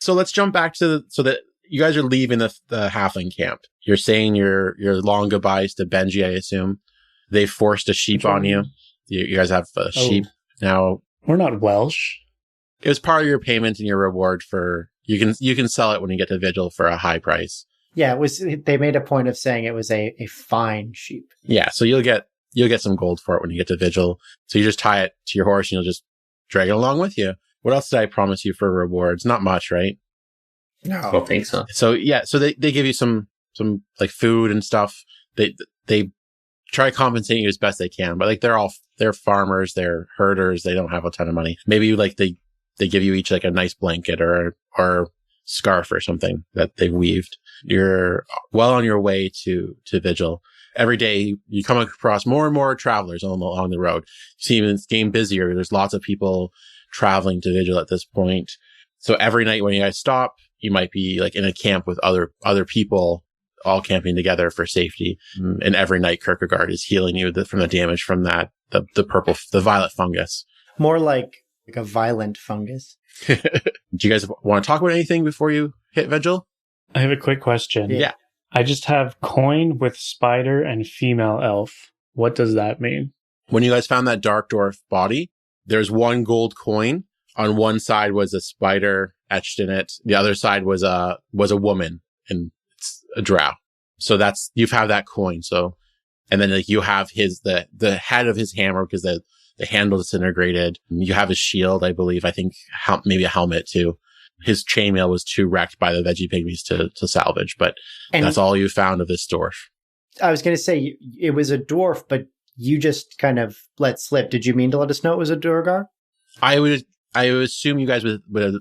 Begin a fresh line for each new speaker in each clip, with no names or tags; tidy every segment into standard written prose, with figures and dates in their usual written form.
So let's jump back to so that you guys are leaving the halfling camp. You're saying your long goodbyes to Benji, I assume. They forced a sheep on you. You guys have a sheep now.
We're not Welsh.
It was part of your payment and your reward for you can sell it when you get to Vigil for a high price.
Yeah, it was. They made a point of saying it was a fine sheep.
Yeah, so you'll get some gold for it when you get to Vigil. So you just tie it to your horse and you'll just drag it along with you. What else did I promise you for rewards? Not much, right?
No, I don't think so.
So yeah, so they give you some like food and stuff. They try compensating you as best they can, but like they're farmers, they're herders, they don't have a ton of money. Maybe they give you each like a nice blanket or scarf or something that they've weaved. You're well on your way to Vigil. Every day you come across more and more travelers along the road. You see it's getting busier. There's lots of people traveling to Vigil at this point. So every night when you guys stop, you might be like in a camp with other people all camping together for safety. And every night Kierkegaard is healing you from the damage from that, the violet fungus.
More like a violent fungus.
Do you guys want to talk about anything before you hit Vigil?
I have a quick question.
Yeah.
I just have coin with spider and female elf. What does that mean?
When you guys found that dark dwarf body, there's one gold coin. On one side was a spider etched in it. The other side was a woman, and it's a drow. So you have that coin. So, and then like you have the head of his hammer because the handle disintegrated. You have his shield, I believe. I think maybe a helmet too. His chainmail was too wrecked by the veggie pygmies to salvage, but that's all you found of this dwarf.
I was going to say it was a dwarf, but you just kind of let slip. Did you mean to let us know it was a Durgar? I would
assume you guys would have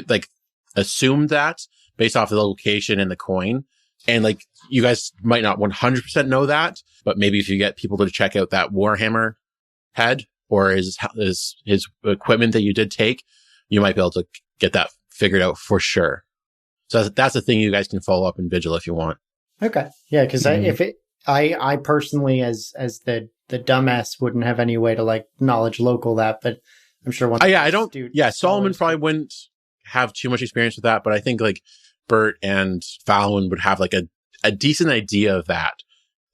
like assumed that based off of the location and the coin. And like you guys might not 100% know that, but maybe if you get people to check out that Warhammer head or his equipment that you did take, you might be able to get that figured out for sure. So that's a thing you guys can follow up in Vigil if you want.
Okay. Yeah, because I personally as the dumbass wouldn't have any way to like knowledge local that, but I'm sure once
Solomon probably wouldn't have too much experience with that, but I think like Bert and Fallon would have like a decent idea of that.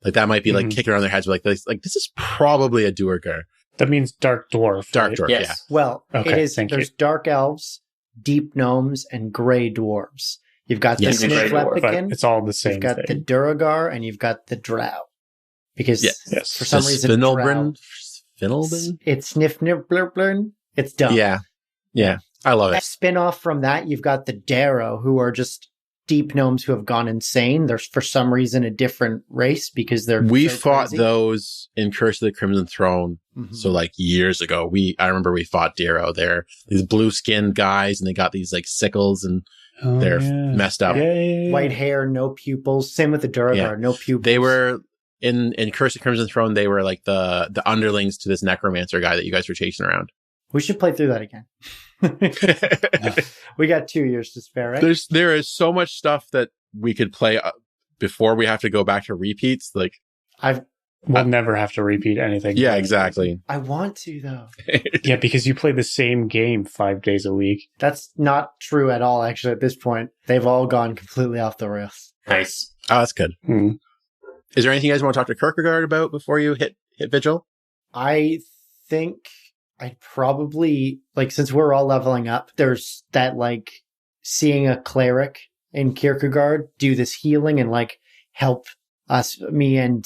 Like that might be like kicking around their heads like this is probably a Duergar.
That means dark dwarf.
Dark dwarf,
yes.
Yeah.
Well,
okay,
it is. There's dark elves, deep gnomes, and gray dwarves. You've got the Sniflepican.
It's all the same.
You've got the Duragar, and you've got the Drow. Because for some reason,
Finelbrin?
It's Snifnibblern. It's dumb.
Yeah. I love it.
A spin-off from that, you've got the Darrow, who are just deep gnomes who have gone insane. They're for some reason a different race because we
fought
crazy.
Those in Curse of the Crimson Throne. So like years ago, I remember we fought Darrow. They're these blue skinned guys and they got these like sickles and they're messed up.
Yeah.
White hair, no pupils. Same with the Duragar, no pupils.
They were in Curse of the Crimson Throne. They were like the underlings to this necromancer guy that you guys were chasing around.
We should play through that again. We got 2 years to spare, right?
There is so much stuff that we could play before we have to go back to repeats. Like
we'll never have to repeat anything.
Yeah, exactly.
I want to though.
Yeah, because you play the same game 5 days a week.
That's not true at all. Actually, at this point, they've all gone completely off the rails.
Nice.
Oh, that's good. Is there anything you guys want to talk to Kierkegaard about before you hit Vigil?
I think I'd probably, like, since we're all leveling up, there's that, like, seeing a cleric in Kierkegaard do this healing and, like, help me and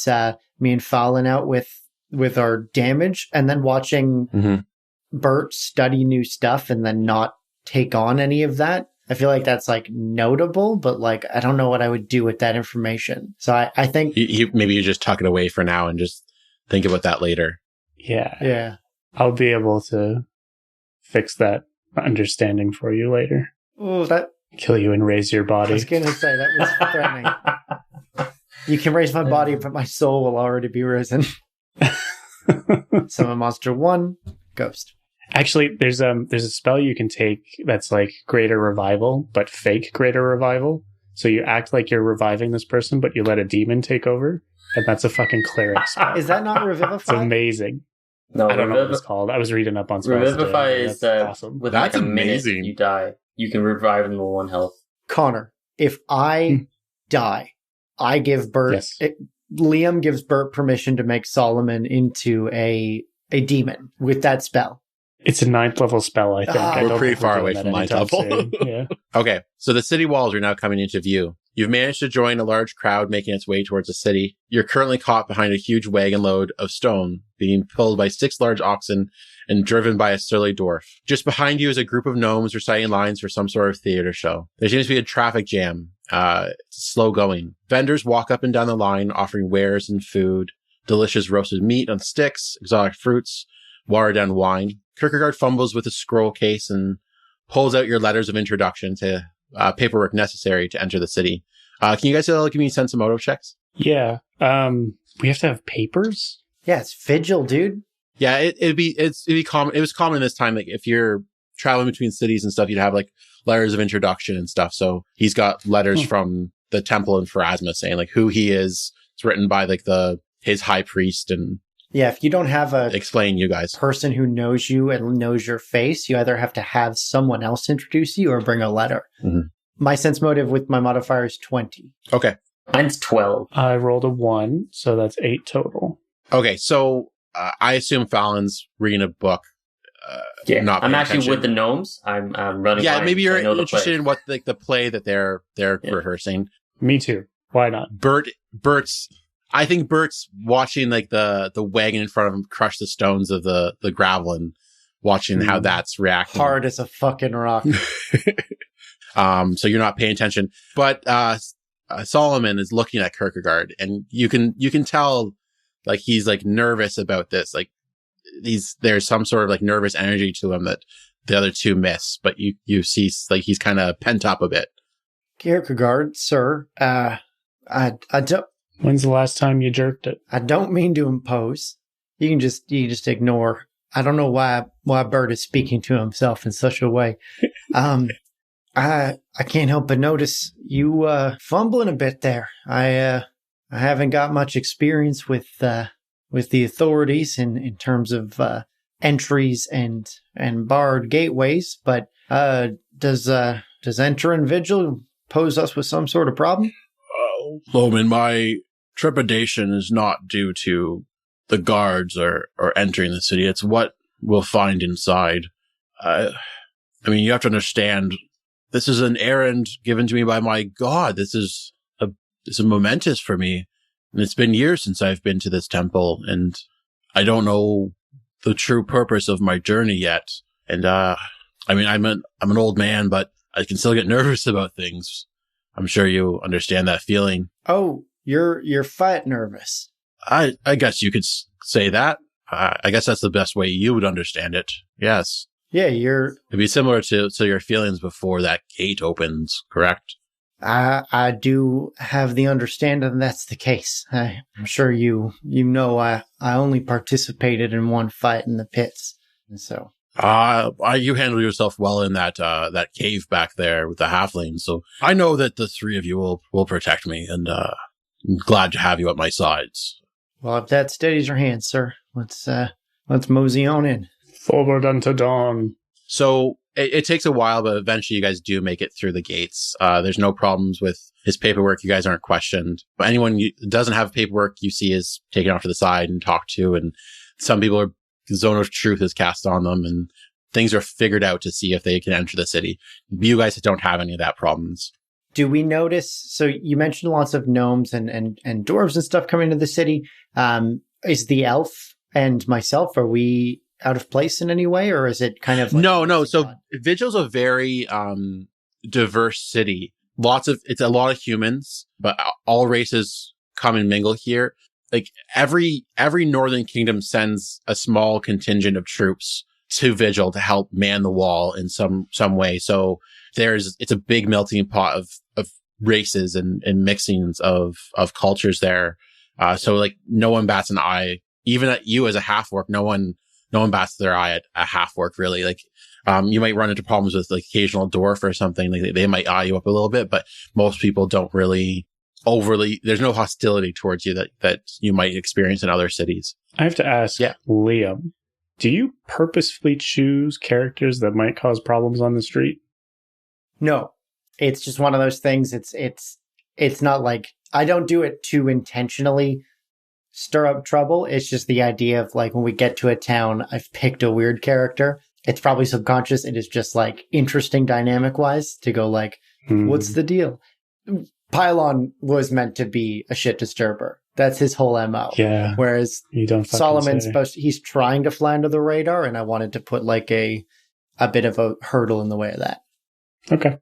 Fallon out with our damage, and then watching Bert study new stuff and then not take on any of that. I feel like that's, like, notable, but, like, I don't know what I would do with that information. So I think...
maybe you just tuck it away for now and just think about that later.
Yeah.
I'll be able to fix that understanding for you later.
Oh, that...
Kill you and raise your body.
I was going to say, that was threatening. You can raise my body, but my soul will already be risen. Summon monster 1, ghost.
Actually, there's a spell you can take that's like greater revival, but fake greater revival. So you act like you're reviving this person, but you let a demon take over, and that's a fucking cleric spell.
Is that not Revivify?
It's amazing.
No,
I don't know what it's called. I was reading up on spells.
Revivify is
awesome.
with
that's
like a
amazing.
minute you die. You can revive them to 1 health.
Connor, if I die, I give Bert...
Yes.
Liam gives Bert permission to make Solomon into a demon with that spell.
It's a 9th level spell, I think. I
We're
don't
pretty
think
far
doing
away
that
from 9th
anytime
level.
soon. Yeah.
Okay, so the city walls are now coming into view. You've managed to join a large crowd making its way towards the city. You're currently caught behind a huge wagon load of stone being pulled by 6 large oxen and driven by a surly dwarf. Just behind you is a group of gnomes reciting lines for some sort of theater show. There seems to be a traffic jam. It's slow going. Vendors walk up and down the line offering wares and food, delicious roasted meat on sticks, exotic fruits, watered down wine. Kierkegaard fumbles with a scroll case and pulls out your letters of introduction to paperwork necessary to enter the city. Can you guys give me sense motive checks?
Yeah. We have to have papers?
Yeah, it's Vigil, dude.
Yeah, it'd be common. It was common this time. Like if you're traveling between cities and stuff, you'd have like letters of introduction and stuff. So he's got letters from the Temple of Pharasma saying like who he is. It's written by like his high priest and
yeah. If you don't have a
explain you guys
person who knows you and knows your face, you either have to have someone else introduce you or bring a letter.
Mm-hmm.
My sense motive with my modifier is 20.
Okay.
Mine's 12.
I rolled a 1, so that's 8 total.
Okay, so I assume Fallon's reading a book.
Yeah,
not
I'm
paying
actually
attention.
with the gnomes. I'm running.
Yeah,
lines,
maybe
so
you're
I know the
interested
play.
in what the play that they're rehearsing.
Me too. Why not?
I think Bert's watching like the wagon in front of him crush the stones of the gravel and watching how that's reacting.
Hard as a fucking rock.
So you're not paying attention, but Solomon is looking at Kierkegaard, and you can tell like he's like nervous about this. Like there's some sort of like nervous energy to him that the other two miss, but you see like he's kind of pent up a bit.
Kierkegaard, sir, I don't.
When's the last time you jerked it?
I don't mean to impose. You can just ignore. I don't know why Bert is speaking to himself in such a way. I can't help but notice you fumbling a bit there. I haven't got much experience with the authorities in terms of entries and barred gateways, but does entering Vigil pose us with some sort of problem?
Loman, my trepidation is not due to the guards or entering the city. It's what we'll find inside. I mean, you have to understand, this is an errand given to me by my God. This is momentous for me. And it's been years since I've been to this temple, and I don't know the true purpose of my journey yet. And, I mean, I'm an old man, but I can still get nervous about things. I'm sure you understand that feeling.
Oh, you're fight nervous.
I guess you could say that. I guess that's the best way you would understand it. Yes.
Yeah,
It'd be similar to your feelings before that gate opens, correct?
I do have the understanding that's the case. I'm sure you know I only participated in one fight in the pits, and so.
You handled yourself well in that cave back there with the halflings, so I know that the three of you will protect me, and I'm glad to have you at my sides.
Well, if that steadies your hand, sir, let's mosey on in.
Forward unto dawn.
So it takes a while, but eventually you guys do make it through the gates. There's no problems with his paperwork. You guys aren't questioned. But anyone who doesn't have paperwork, you see is taken off to the side and talked to, and some people are zone of truth is cast on them, and things are figured out to see if they can enter the city. You guys don't have any of that problems.
Do we notice, so you mentioned lots of gnomes and dwarves and stuff coming into the city. Is the elf and myself, are we out of place in any way, or is it kind of like
No. So Vigil's a very diverse city. It's a lot of humans, but all races come and mingle here. Like every northern kingdom sends a small contingent of troops to Vigil to help man the wall in some way. So it's a big melting pot of races and mixings of cultures there. So like no one bats an eye, even at you as a half orc. No one bats their eye at a half orc really. Like you might run into problems with like occasional dwarf or something. Like they might eye you up a little bit, but most people don't really overly. There's no hostility towards you that you might experience in other cities.
I have to ask, Liam, do you purposefully choose characters that might cause problems on the street?
No, it's just one of those things. It's not like I don't do it to intentionally stir up trouble. It's just the idea of like when we get to a town, I've picked a weird character. It's probably subconscious. It is just like interesting dynamic wise to go like, what's the deal? Pylon was meant to be a shit disturber. That's his whole MO.
Yeah.
Whereas
You don't fucking
Solomon's
say.
he's trying to fly under the radar, and I wanted to put like a bit of a hurdle in the way of that.
Okay.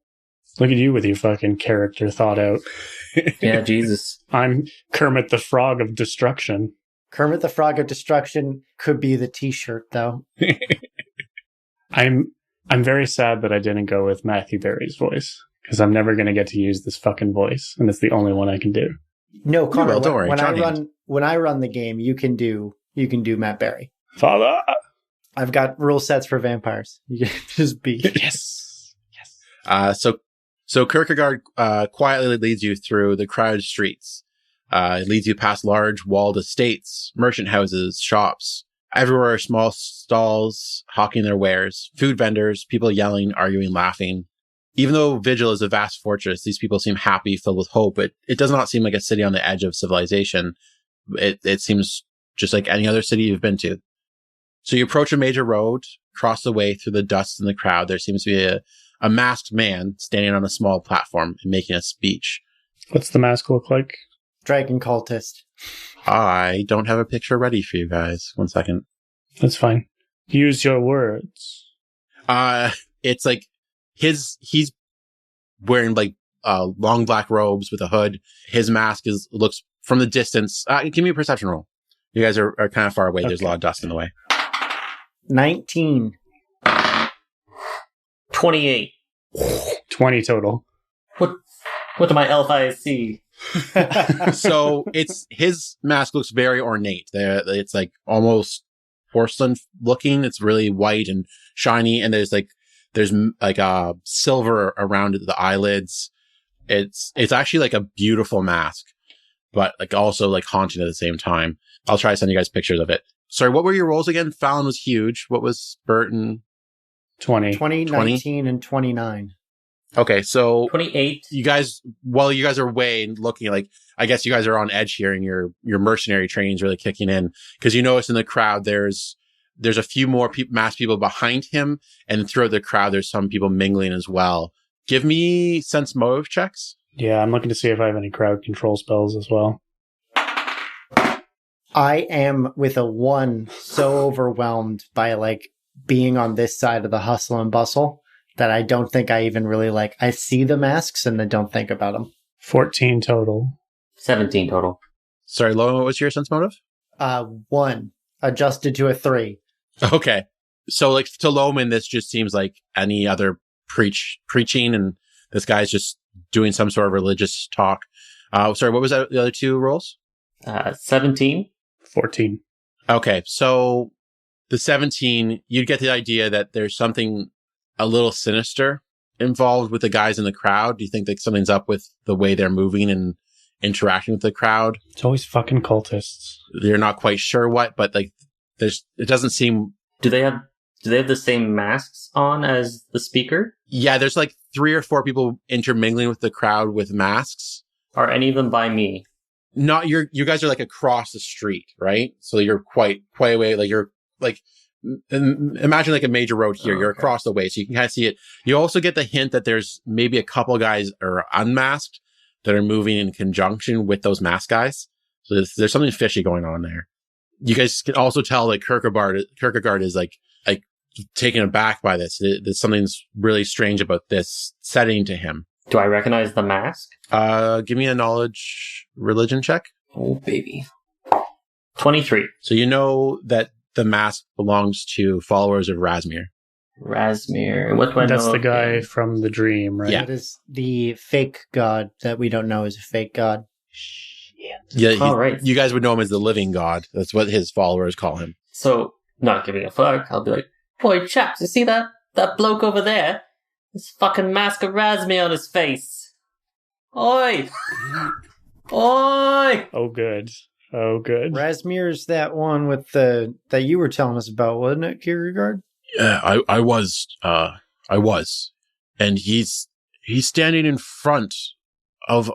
Look at you with your fucking character thought out.
Yeah, Jesus.
I'm Kermit the Frog of Destruction.
Kermit the Frog of Destruction could be the t-shirt though.
I'm very sad that I didn't go with Matthew Berry's voice, because I'm never going to get to use this fucking voice, and it's the only one I can do.
No, Connor,
don't worry,
when I run the game, you can do Matt Berry.
Father!
I've got rule sets for vampires. You can just be.
Yes!
So Kierkegaard quietly leads you through the crowded streets. It leads you past large walled estates, merchant houses, shops. Everywhere are small stalls hawking their wares, food vendors, people yelling, arguing, laughing. Even though Vigil is a vast fortress, these people seem happy, filled with hope. It does not seem like a city on the edge of civilization. It seems just like any other city you've been to. So you approach a major road, cross the way through the dust in the crowd. There seems to be a masked man standing on a small platform and making a speech.
What's the mask look like?
Dragon cultist.
I don't have a picture ready for you guys. 1 second.
That's fine. Use your words.
It's like he's wearing like long black robes with a hood. His mask looks from the distance. Give me a perception roll. You guys are kind of far away. Okay. There's a lot of dust in the way.
19.
28.
20 total.
What do my elf eyes see?
So his mask looks very ornate. It's like almost porcelain looking. It's really white and shiny, and there's silver around the eyelids. It's actually like a beautiful mask, but like also like haunting at the same time. I'll try to send you guys pictures of it. Sorry, what were your rolls again? Fallon was huge. What was Burton?
20.
19, and 29.
Okay, so
28.
You guys, while you guys are away and looking, like, I guess you guys are on edge here, and your mercenary training's really kicking in, because you notice in the crowd there's a few more masked people behind him, and throughout the crowd there's some people mingling as well. Give me sense motive checks.
Yeah, I'm looking to see if I have any crowd control spells as well.
I am with a 1 so overwhelmed by like being on this side of the hustle and bustle that I don't think I even really like. I see the masks and then don't think about them.
14 total.
17 total.
Sorry, Lowen, what was your sense motive?
1 adjusted to a 3.
Okay, so like to Loman, this just seems like any other preaching, and this guy's just doing some sort of religious talk. Sorry, what was that, the other two rolls?
17.
14.
Okay, so the 17, you'd get the idea that there's something a little sinister involved with the guys in the crowd. Do you think that something's up with the way they're moving and interacting with the crowd?
It's always fucking cultists.
You're not quite sure what, but like it doesn't seem.
Do they have the same masks on as the speaker?
Yeah, there's like 3 or 4 people intermingling with the crowd with masks.
Are any of them by me?
Not you guys are like across the street, right? So you're quite away. Like you're like, imagine like a major road here. You're across the way, so you can kind of see it. You also get the hint that there's maybe a couple guys are unmasked that are moving in conjunction with those masked guys. So there's something fishy going on there. You guys can also tell that Kierkegaard is like taken aback by this. There's something's really strange about this setting to him.
Do I recognize the mask?
Give me a knowledge religion check.
Oh, baby. 23.
So you know that the mask belongs to followers of Razmir.
Razmir. What do I know?
That's the guy from the dream, right?
Yeah.
That is the fake god that we don't know is a fake god.
Yeah,
All right.
You guys would know him as the living god. That's what his followers call him.
So, not giving a fuck, I'll be like, boy, chaps, you see that bloke over there? This fucking mask of Razmir on his face. Oi! Oi!
Oh, good. Oh, good.
Razmir's that one with that you were telling us about, wasn't it, Kierkegaard?
Yeah, I was. And he's he's standing in front of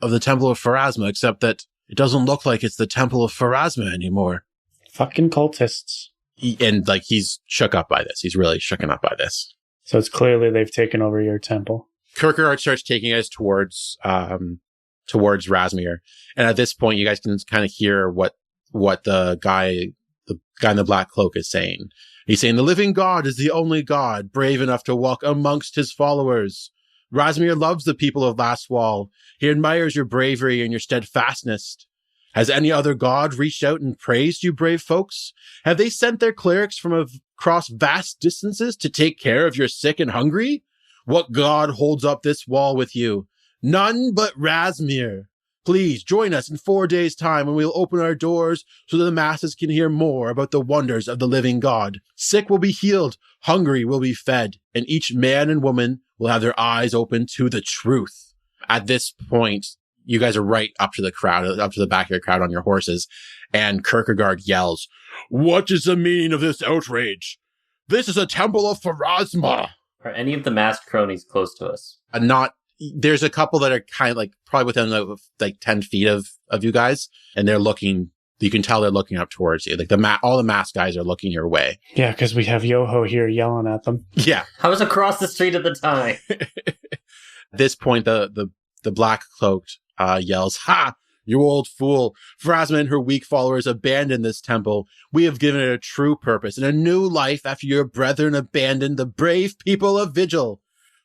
the Temple of Pharasma, except that it doesn't look like it's the Temple of Pharasma anymore.
Fucking cultists.
He's shook up by this. He's really shooken up by this.
So it's clearly they've taken over your temple.
Kierkegaard starts taking us towards Razmir. And at this point, you guys can kind of hear what the guy in the black cloak is saying. He's saying, the living God is the only God brave enough to walk amongst his followers. Razmir loves the people of Lastwall. He admires your bravery and your steadfastness. Has any other god reached out and praised you, brave folks? Have they sent their clerics from across vast distances to take care of your sick and hungry? What god holds up this wall with you? None but Razmir. Please join us in 4 days' time when we'll open our doors so that the masses can hear more about the wonders of the living God. Sick will be healed, hungry will be fed, and each man and woman will have their eyes open to the truth. At this point, you guys are right up to the crowd, up to the back of your crowd on your horses, and Kierkegaard yells, "What is the meaning of this outrage? This is a Temple of Pharasma."
Are any of the masked cronies close to us?
There's a couple that are kind of like probably within like 10 feet of you guys, and they're looking. You can tell they're looking up towards you. Like all the masked guys are looking your way.
Yeah, because we have Yoho here yelling at them.
Yeah,
I was across the street at the time.
At this point, the black cloaked yells, "Ha! You old fool! Pharasma and her weak followers abandoned this temple. We have given it a true purpose and a new life after your brethren abandoned the brave people of Vigil.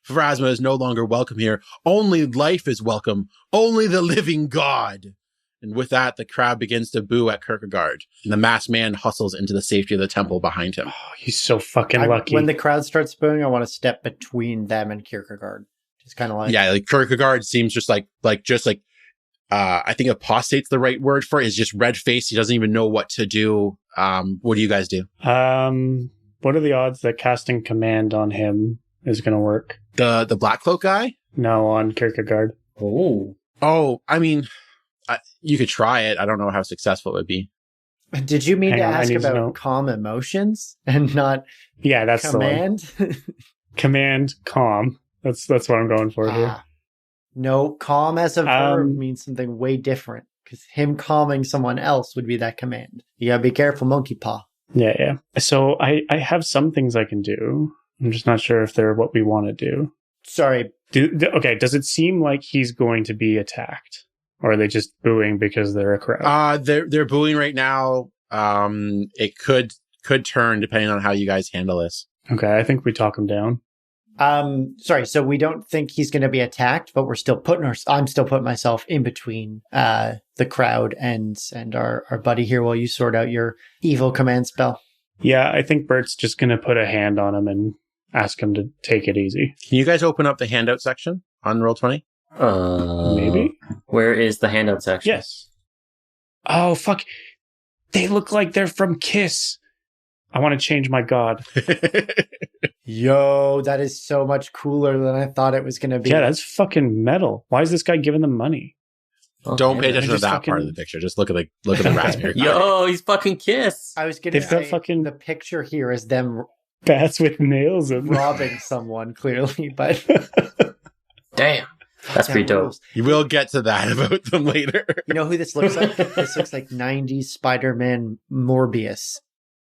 Pharasma is no longer welcome here. Only life is welcome. Only the living God." And with that, the crowd begins to boo at Kierkegaard, and the masked man hustles into the safety of the temple behind him.
Oh, he's so fucking lucky.
When the crowd starts booing, I want to step between them and Kierkegaard. Just kind of like...
Yeah, like Kierkegaard seems just like I think apostate's the right word for it, is just red-faced. He doesn't even know what to do. What do you guys do?
What are the odds that casting command on him is going to work?
The black cloak guy?
No, on Kierkegaard.
Oh, I mean, you could try it. I don't know how successful it would be.
Did you mean
Hang
to
on,
ask
I need to know.
about calm emotions and not
Yeah, that's
command?
the one. Command, calm. That's what I'm going for here.
No, calm as a verb means something way different, because him calming someone else would be that command. You gotta be careful, monkey paw.
Yeah. So I have some things I can do. I'm just not sure if they're what we want to do.
Sorry.
Okay, does it seem like he's going to be attacked? Or are they just booing because they're a crowd?
They're booing right now. It could turn depending on how you guys handle this.
Okay, I think we talk him down.
Sorry, so we don't think he's going to be attacked, but I'm still putting myself in between the crowd and our buddy here while you sort out your evil command spell.
Yeah, I think Bert's just going to put a hand on him and ask him to take it easy.
Can you guys open up the handout section on Roll20?
Maybe?
Where is the handout section?
Yes. Oh, fuck. They look like they're from Kiss. I want to change my god.
Yo, that is so much cooler than I thought it was going to be.
Yeah, that's fucking metal. Why is this guy giving them money?
Don't pay attention to that part of the picture. Just look at the raspberry.
Yo, he's fucking Kiss.
I was going to say,
fucking
the picture here is them
bats with nails in them.
robbing someone, clearly, but...
Damn. That's pretty dope.
You will get to that about them later.
You know who this looks like? This looks like 90s Spider-Man Morbius.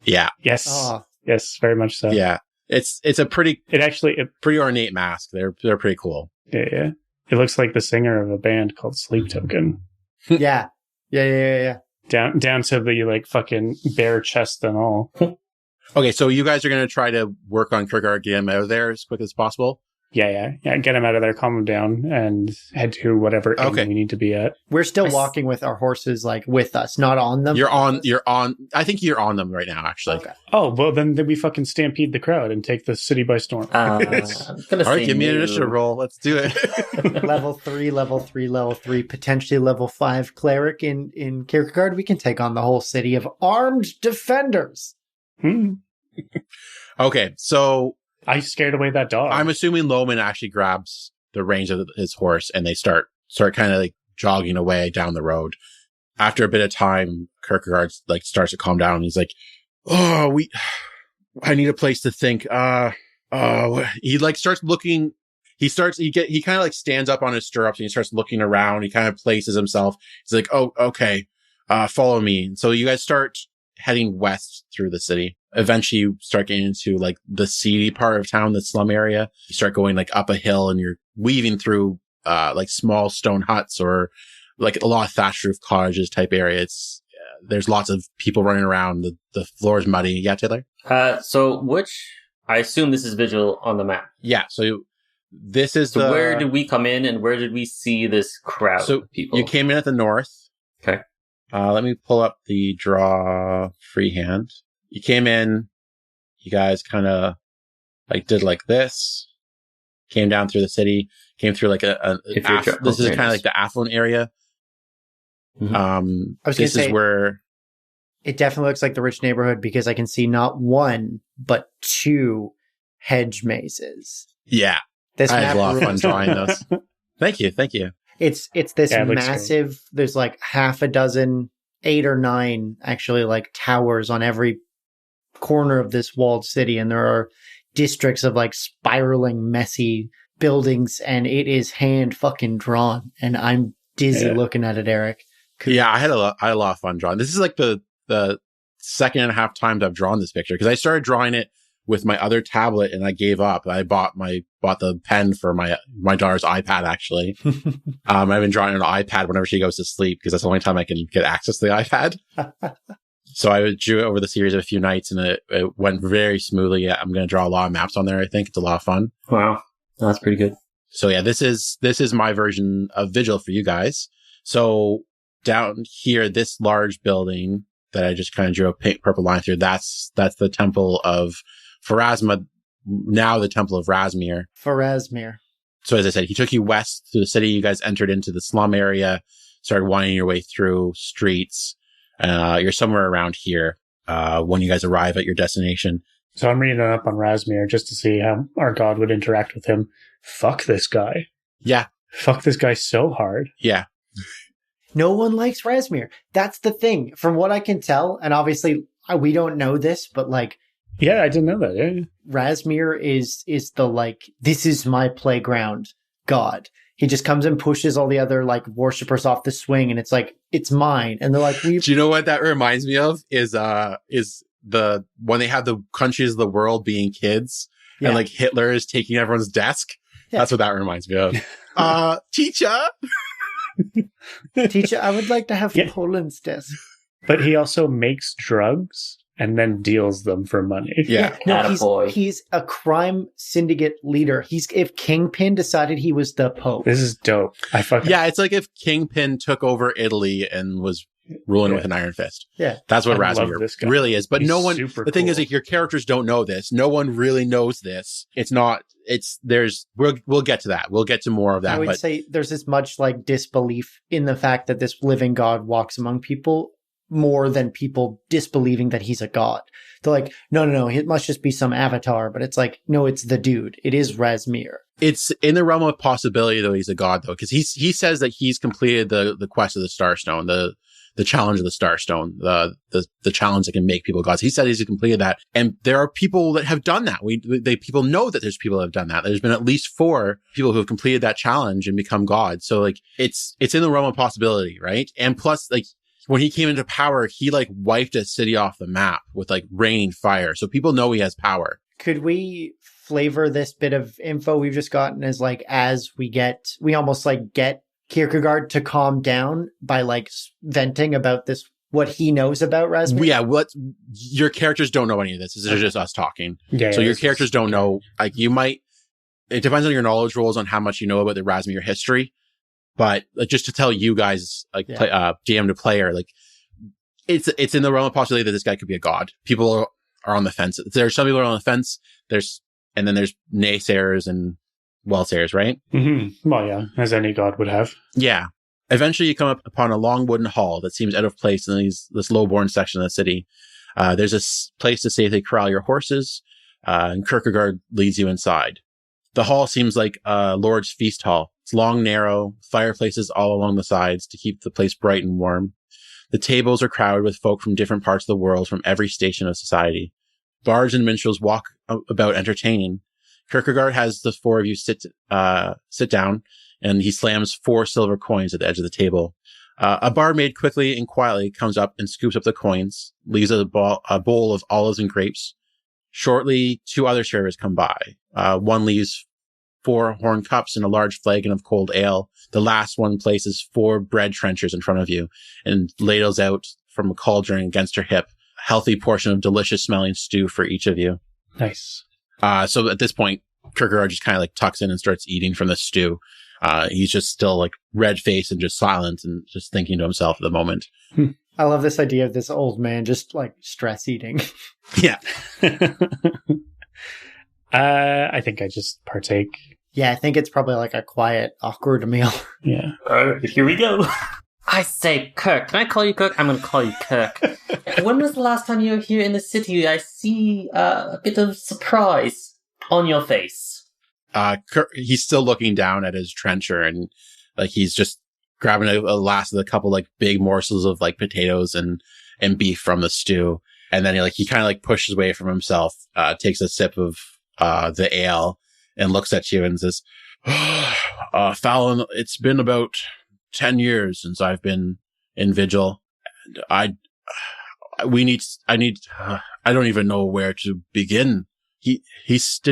Yeah.
Yes.
Oh.
Yes, very much so.
Yeah. It's a pretty ornate mask. They're pretty cool.
Yeah. It looks like the singer of a band called Sleep Token.
Yeah.
Down to the like fucking bare chest and all.
Okay, so you guys are going to try to work on Kierkegaard, get him out of there as quick as possible?
Yeah. Get him out of there, calm him down, and head to whatever inn we need to be at.
We're still walking with our horses, like, with us, not on them.
You're on, I think you're on them right now, actually.
Okay.
Oh, well, then we fucking stampede the crowd and take the city by storm.
I'm gonna
All right, give me an initiative roll. Let's do it.
level 3, potentially level 5 cleric in Kierkegaard. We can take on the whole city of armed defenders.
Okay, so...
I scared away that dog.
I'm assuming Loman actually grabs the reins of his horse and they start kind of like jogging away down the road. After a bit of time, Kierkegaard like starts to calm down and he's like, I need a place to think. He like starts looking, he kind of like stands up on his stirrups and he starts looking around. He kind of places himself. He's like, oh, okay, follow me. So you guys start heading west through the city. Eventually you start getting into like the seedy part of town, the slum area. You start going like up a hill and you're weaving through, like small stone huts or like a lot of thatched roof cottages type area. There's lots of people running around. The floor is muddy. Yeah, Taylor?
I assume this is Vigil on the map.
Yeah. So this is
where did we come in and where did we see this crowd of people?
You came in at the north.
Okay.
Let me pull up the draw freehand. You came in, you guys kind of like did like this, came down through the city, came through like this is kind of like the affluent area.
I was
this is where
it definitely looks like the rich neighborhood because I can see not one, but two hedge mazes.
Yeah. I had a lot of fun drawing those. Thank you.
It's this massive,
great.
There's like half a dozen, 8 or 9 actually like towers on every corner of this walled city. And there are districts of like spiraling, messy buildings and it is hand fucking drawn. And I'm dizzy looking at it, Eric.
Yeah, I had a lot of fun drawing. This is like the second and a half times I've drawn this picture because I started drawing it with my other tablet and I gave up. I bought the pen for my daughter's iPad actually. I've been drawing on an iPad whenever she goes to sleep because that's the only time I can get access to the iPad. So I drew it over the series of a few nights and it went very smoothly. I'm going to draw a lot of maps on there. I think it's a lot of fun.
Wow. That's pretty good.
So yeah, this is my version of Vigil for you guys. So down here, this large building that I just kind of drew a purple line through, that's the Temple of Pharasma, now the Temple of Rasmir.
Pharasmir.
So as I said, he took you west through the city. You guys entered into the slum area, started winding your way through streets. You're somewhere around here when you guys arrive at your destination.
So I'm reading up on Rasmir just to see how our god would interact with him. Fuck this guy.
Yeah.
Fuck this guy so hard.
Yeah.
No one likes Rasmir. That's the thing. From what I can tell, and obviously we don't know this, but like...
Yeah, I didn't know that. Yeah.
Rasmir is the like, this is my playground god. He just comes and pushes all the other like worshippers off the swing and it's like, it's mine. And they're like,
Do you know what that reminds me of? Is the when they have the countries of the world being kids and like Hitler is taking everyone's desk. Yeah. That's what that reminds me of. Teacher.
Teacher, I would like to have Poland's desk.
But he also makes drugs and then deals them for money.
Yeah.
No, he's a crime syndicate leader. If Kingpin decided he was the Pope.
This is dope.
It's like if Kingpin took over Italy and was ruling with an iron fist.
Yeah.
That's what Rasmir really is. But no one, the thing is like your characters don't know this. No one really knows this. We'll get to that. We'll get to more of that.
I would say there's as much like disbelief in the fact that this living god walks among people more than people disbelieving that he's a god. They're like, no, it must just be some avatar. But it's like, no, it's the dude. It is Rasmir.
It's in the realm of possibility, though, he's a god, though, because he says that he's completed the quest of the Starstone, the challenge of the Starstone, the challenge that can make people gods. He said he's completed that. And there are people that have done that. People know that there's people that have done that. There's been at least 4 people who have completed that challenge and become gods. So like, it's in the realm of possibility, right? And plus, like, when he came into power, he like wiped a city off the map with like raining fire. So people know he has power.
Could we flavor this bit of info we've just gotten as like, we almost like get Kierkegaard to calm down by like venting about this, what he knows about Rasmir?
Yeah, your characters don't know any of this. This is just us talking. Yeah, so your characters don't know, like it depends on your knowledge rolls on how much you know about the Rasmir history. But like, just to tell you guys, like GM to player, like it's in the realm of possibility that this guy could be a god. People are on the fence. There's some people are on the fence. And then there's naysayers and well-sayers, right?
Mm-hmm. Well, yeah, as any god would have.
Yeah. Eventually, you come up upon a long wooden hall that seems out of place in this low-born section of the city. There's a place to safely corral your horses, and Kierkegaard leads you inside. The hall seems like a lord's feast hall. It's long, narrow, fireplaces all along the sides to keep the place bright and warm. The tables are crowded with folk from different parts of the world, from every station of society. Bards and minstrels walk about entertaining. Kierkegaard has the four of you sit down, and he slams 4 silver coins at the edge of the table. A barmaid quickly and quietly comes up and scoops up the coins, leaves a bowl of olives and grapes. Shortly, 2 other servers come by. One leaves 4 horn cups and a large flagon of cold ale. The last one places 4 bread trenchers in front of you and ladles out from a cauldron against her hip a healthy portion of delicious smelling stew for each of you.
Nice.
So at this point, Kierkegaard just kind of like tucks in and starts eating from the stew. He's just still like red faced and just silent and just thinking to himself at the moment.
I love this idea of this old man just like stress eating.
Yeah.
I think I just partake.
Yeah, I think it's probably like a quiet, awkward meal.
Yeah.
Here we go. I say, Kirk. Can I call you Kirk? I'm going to call you Kirk. When was the last time you were here in the city? I see a bit of surprise on your face.
Kirk, he's still looking down at his trencher and like he's just grabbing a last of the couple like big morsels of like potatoes and beef from the stew. And then he kind of like pushes away from himself, takes a sip of the ale and looks at you and says, Fallon, it's been about 10 years since I've been in Vigil. And I don't even know where to begin. Did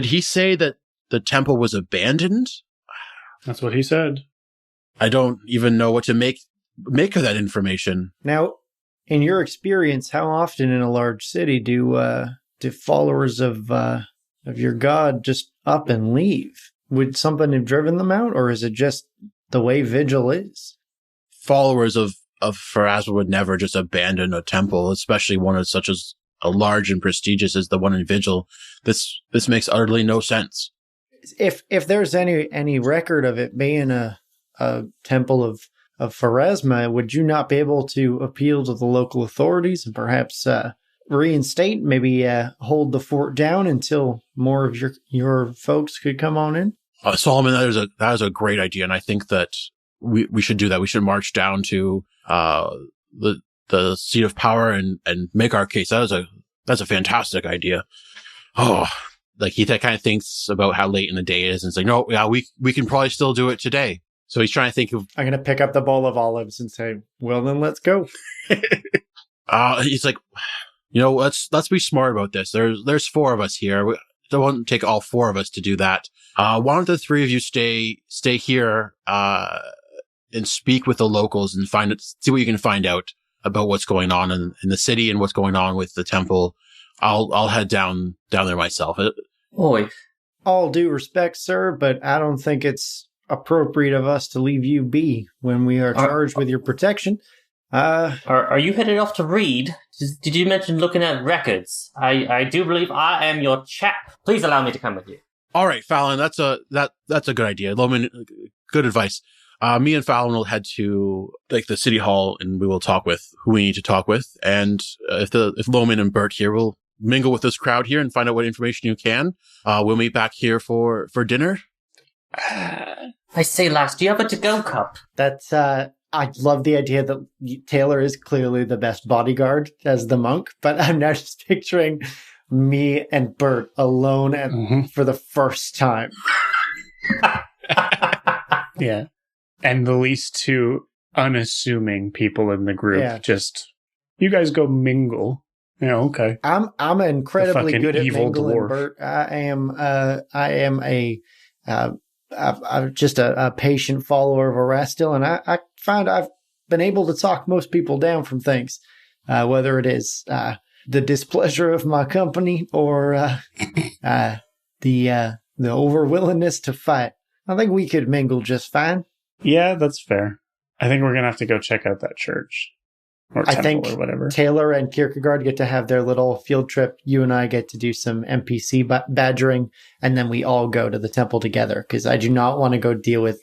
he say that the temple was abandoned?
That's what he said.
I don't even know what to make of that information.
Now, in your experience, how often in a large city do followers of your god just up and leave? Would something have driven them out, or is it just the way Vigil is?
Followers of Pharasma would never just abandon a temple, especially one as such as a large and prestigious as the one in Vigil. This makes utterly no sense.
If there's any record of it being a temple of Pharasma, would you not be able to appeal to the local authorities and perhaps reinstate, maybe hold the fort down until more of your folks could come on in?
Solomon, that is a great idea, and I think that we should do that. We should march down to the seat of power and make our case. That's a fantastic idea. Oh, like he kind of thinks about how late in the day it is, and it's like, no, yeah, we can probably still do it today. So he's trying to think of.
I'm gonna pick up the bowl of olives and say, "Well, then let's go."
He's like, let's be smart about this. There's 4 of us here. It won't take all 4 of us to do that. Why don't the 3 of you stay here and speak with the locals and see what you can find out about what's going on in the city and what's going on with the temple. I'll head down there myself.
Oi.
All due respect, sir, but I don't think it's appropriate of us to leave you be when we are charged with your protection.
Are you headed off to read? Did you mention looking at records? I do believe I am your chap. Please allow me to come with you.
All right, Fallon, that's a good idea. Loman, good advice. Me and Fallon will head to like the city hall and we will talk with who we need to talk with. And if Loman and Bert here will mingle with this crowd here and find out what information you can, we'll meet back here for dinner.
I say, lass, do you have a to-go cup?
That's, I love the idea that Taylor is clearly the best bodyguard as the monk, but I'm now just picturing me and Bert alone for the first time.
Yeah. And the least 2 unassuming people in the group just, you guys go mingle. Yeah, okay.
I'm incredibly good at mingling,
dwarf.
Bert. I am I'm just a patient follower of Erastil, and I find I've been able to talk most people down from things, whether it is the displeasure of my company or the overwillingness to fight. I think we could mingle just fine.
Yeah, that's fair. I think we're going to have to go check out that church. Or temple,
I think
or whatever.
Taylor and Kierkegaard get to have their little field trip. You and I get to do some NPC badgering, and then we all go to the temple together, because I do not want to go deal with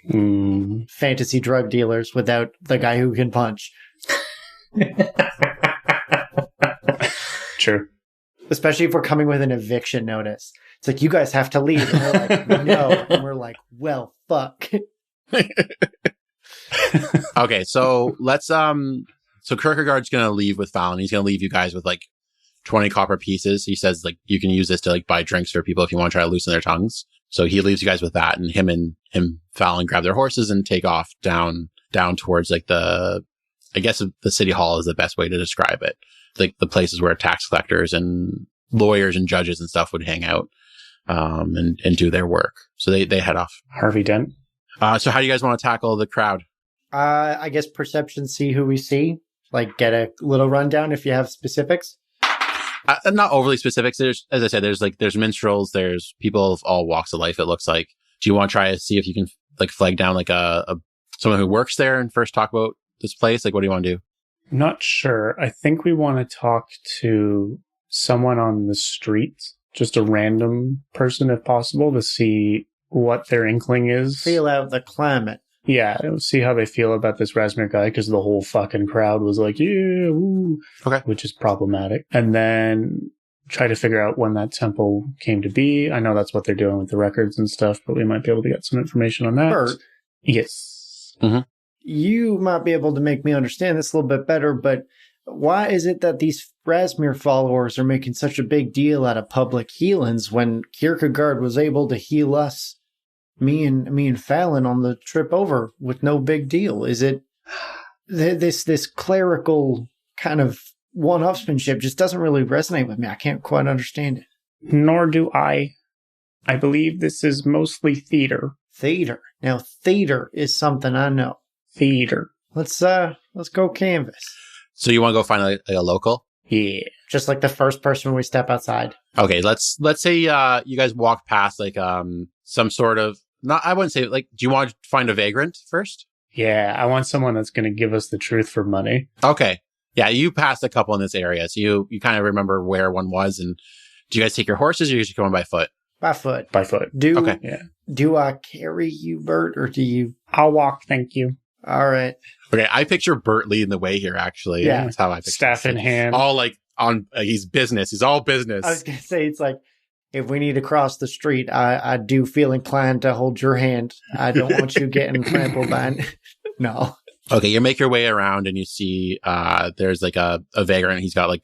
fantasy drug dealers without the guy who can punch.
True.
Especially if we're coming with an eviction notice. It's like, you guys have to leave. And we're like, no. And we're like, well, fuck.
Okay, so let's so Kierkegaard's gonna leave with Fallon. He's gonna leave you guys with like 20 copper pieces. He says like you can use this to like buy drinks for people if you want to try to loosen their tongues. So he leaves you guys with that, and him Fallon grab their horses and take off down towards like the city hall is the best way to describe it. Like the places where tax collectors and lawyers and judges and stuff would hang out, and do their work. So they head off.
Harvey Dent.
So how do you guys want to tackle the crowd?
I guess perception, see who we see. Like, get a little rundown if you have specifics.
Not overly specific. There's, as I said, there's minstrels, there's people of all walks of life. It looks like. Do you want to try to see if you can like flag down like a someone who works there and first talk about this place? Like, what do you want to do?
I'm not sure. I think we want to talk to someone on the street, just a random person if possible, to see what their inkling is.
Feel out the climate.
Yeah, see how they feel about this Razmir guy, because the whole fucking crowd was like, yeah, woo,
okay,
which is problematic. And then try to figure out when that temple came to be. I know that's what they're doing with the records and stuff, but we might be able to get some information on that.
Bert,
yes.
Mm-hmm.
You might be able to make me understand this a little bit better, but why is it that these Razmir followers are making such a big deal out of public healings when Kierkegaard was able to heal us? Me and Fallon on the trip over with no big deal. Is it this clerical kind of one-upsmanship just doesn't really resonate with me? I can't quite understand it.
Nor do I. I believe this is mostly theater.
Theater. Now, theater is something I know.
Theater.
Let's go canvas.
So you want to go find a local?
Yeah.
Just like the first person when we step outside.
Okay, let's say you guys walk past like some sort of, not, I wouldn't say, like, do you want to find a vagrant first?
Yeah, I want someone that's going to give us the truth for money.
Okay. Yeah, you passed a couple in this area, so you kind of remember where one was. And do you guys take your horses, or you just going by foot?
By foot.
By foot.
Okay.
Do I carry you, Bert, or do you?
I'll walk, thank you.
All right.
Okay, I picture Bert leading the way here, actually.
Yeah.
That's how I picture
Staff in hand.
All like on, he's business. He's all business.
I was going to say, it's like, if we need to cross the street, I do feel inclined to hold your hand. I don't want you getting trampled by. No.
Okay, you make your way around and you see there's like a vagrant. He's got like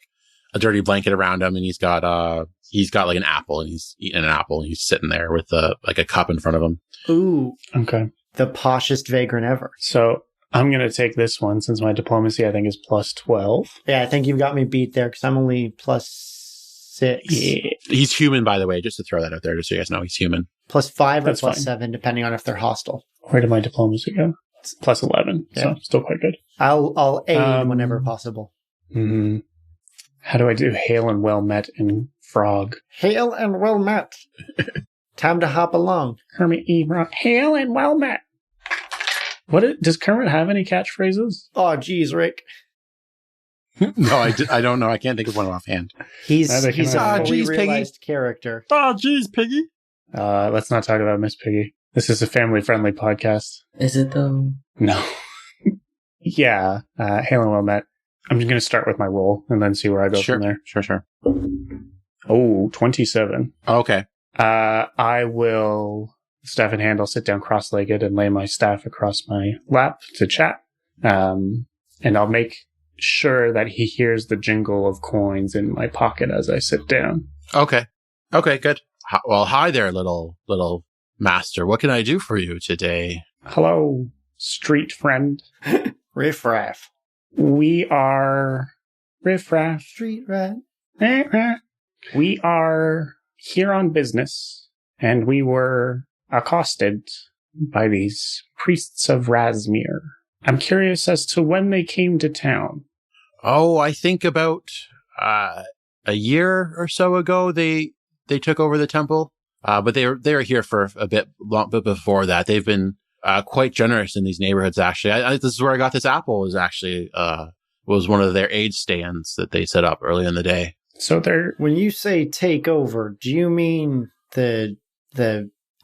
a dirty blanket around him, and he's got like an apple, and he's eating an apple, and he's sitting there with like a cup in front of him.
Ooh.
Okay.
The poshest vagrant ever.
So I'm going to take this one since my diplomacy, I think, is plus 12.
Yeah, I think you've got me beat there because I'm only plus 6.
Yeah.
He's human, by the way, just to throw that out there, just so you guys know he's human.
Plus 5 or
That's
plus
fine.
7, depending on if they're hostile.
Where did my diplomacy go? It's plus 11,
Yeah.
so still quite good.
I'll aid whenever possible.
Mm-hmm. How do I do hail and well met in frog?
Hail and well met. Time to hop along.
Kermit E. Rock. Hail and well met. Does Kermit have any catchphrases?
Oh, geez, Rick.
No, I don't know. I can't think of one offhand.
He's
Neither
a
can I.
fully
Geez, Piggy.
realized character.
Oh, geez, Piggy.
Let's not talk about Miss Piggy. This is a family-friendly podcast.
Is it though?
No. Yeah, hail and well met. I'm just going to start with my roll and then see where I go
Sure,
from there.
sure.
Oh, 27.
Okay.
I will, staff in hand, I'll sit down cross-legged and lay my staff across my lap to chat. And I'll make sure that he hears the jingle of coins in my pocket as I sit down.
Okay, good. Well, hi there, little master. What can I do for you today?
Hello, street friend.
Riff raff.
We are riffraff.
Street rat.
We are here on business, and we were accosted by these priests of Razmir. I'm curious as to when they came to town.
Oh, I think about a year or so ago they took over the temple. But they were here for a bit before that. They've been quite generous in these neighborhoods. Actually, this is where I got this apple. Was actually was one of their aid stands that they set up early in the day.
So they're
When you say take over, do you mean the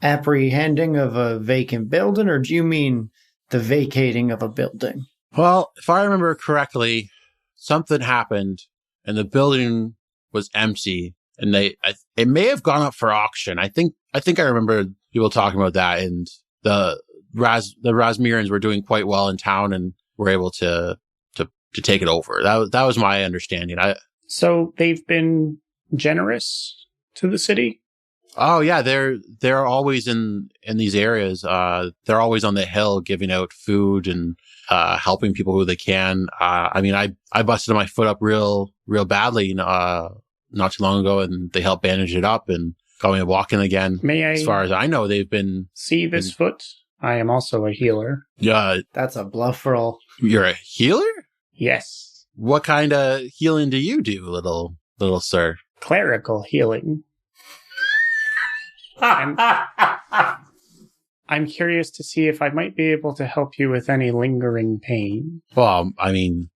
apprehending of a vacant building, or do you mean the vacating of a building?
Well, if I remember correctly, something happened and the building was empty, and it may have gone up for auction. I think I remember people talking about that, and the Razmirans were doing quite well in town and were able to take it over. That was my understanding.
So they've been generous to the city?
Oh yeah, they're always in these areas. They're always on the hill giving out food and helping people who they can. I mean, I busted my foot up real badly not too long ago, and they helped bandage it up and got me walking again.
May I,
as far as I know, they've been
see this foot? I am also a healer.
Yeah,
That's a bluff roll.
you're a healer?
Yes.
What kind of healing do you do, little sir?
Clerical healing. I'm curious to see if I might be able to help you with any lingering pain.
Well, I mean,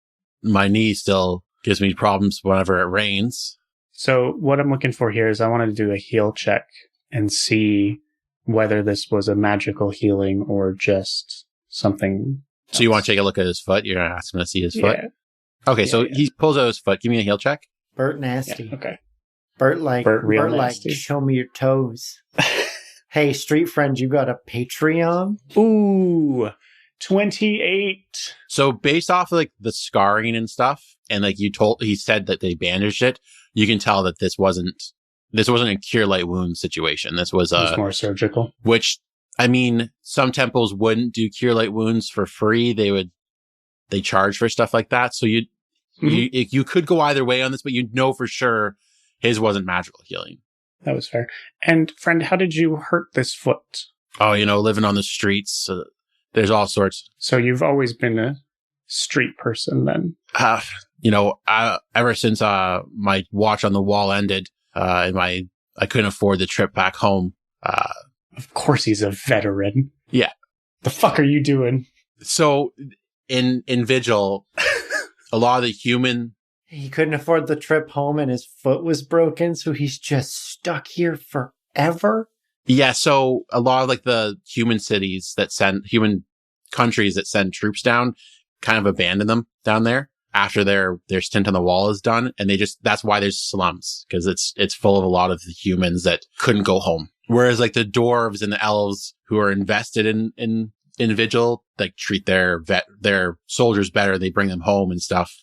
my knee still gives me problems whenever it rains.
So what I'm looking for here is I wanted to do a heal check and see whether this was a magical healing or just something else.
So you want to take a look at his foot? You're going to ask him to see his foot?
Yeah.
Okay, so he pulls out his foot. Give me a heal check.
Bert nasty.
Yeah, okay.
Bert
real
Bert
nasty.
show me your toes. Hey, street friend, you got a Patreon?
Ooh, 28.
So based off of, like the scarring and stuff, and like he said that they bandaged it, you can tell that this wasn't a cure light wound situation. This was
It was more surgical.
which, I mean, some temples wouldn't do cure light wounds for free. They charge for stuff like that. So you could go either way on this, but you know for sure his wasn't magical healing.
That was fair. And friend, how did you hurt this foot?
Oh, living on the streets, there's all sorts.
So you've always been a street person then?
Ever since my watch on the wall ended, and I couldn't afford the trip back home.
Of course he's a veteran.
Yeah.
The fuck are you doing?
So in Vigil, a lot of the human.
He couldn't afford the trip home and his foot was broken, so he's just stuck here forever?
Yeah, so a lot of like the human countries that send troops down kind of abandon them down there after their stint on the wall is done. And that's why there's slums, because it's full of a lot of the humans that couldn't go home. Whereas like the dwarves and the elves who are invested in Vigil, like treat their soldiers better. They bring them home and stuff.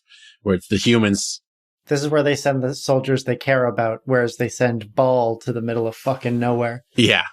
Where it's the humans.
This is where they send the soldiers they care about, whereas they send Ball to the middle of fucking nowhere.
Yeah,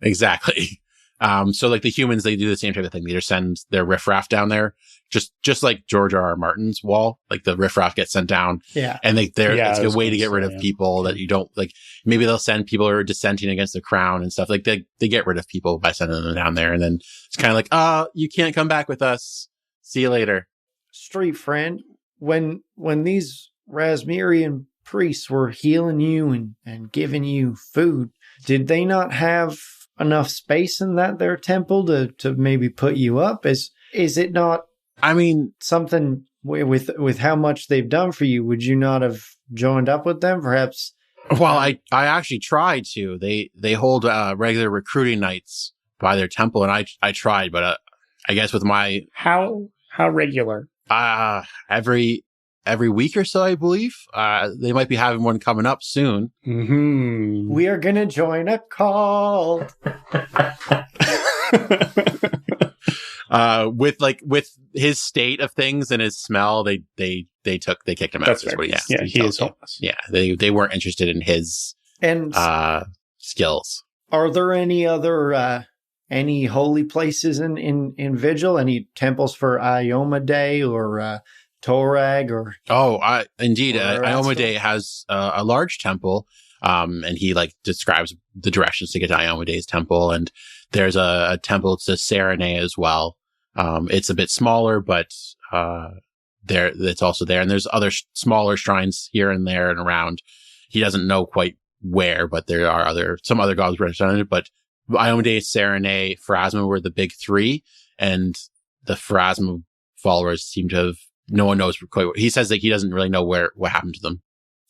exactly. So like the humans, they do the same type of thing. They just send their riffraff down there, just like George R.R. Martin's wall. Like the riffraff gets sent down,
Yeah,
and it's a way to get rid of
yeah.
people that you don't like. Maybe they'll send people who are dissenting against the crown and stuff. Like they get rid of people by sending them down there, and then it's kind of like, you can't come back with us. See you later,
street friend. When these Rasmerian priests were healing you and giving you food, did they not have enough space in their temple to maybe put you up? Is it not?
I mean,
something with how much they've done for you? Would you not have joined up with them, perhaps?
Well, I actually tried to. They hold regular recruiting nights by their temple, and I tried, but I guess with my
How regular?
every week or so, I believe. They might be having one coming up soon.
Mm-hmm.
We are gonna join a cult.
With his state of things and his smell, they kicked him out.
That's fair. Yeah, he is homeless.
Yeah, they weren't interested in his
And
skills.
are there any other any holy places in Vigil? Any temples for Ioma Day or Torag or?
Oh, indeed.
Or
Iomade has a large temple, and he like describes the directions to get to Iomade's temple. And there's a temple to Serenay as well. It's a bit smaller, but it's also there. And there's other smaller shrines here and there and around. He doesn't know quite where, but there are some other gods represented. But Iomade, Serenay, Pharasma were the big three, and the Pharasma followers seem to have. No one knows quite what he says. That he doesn't really know what happened to them.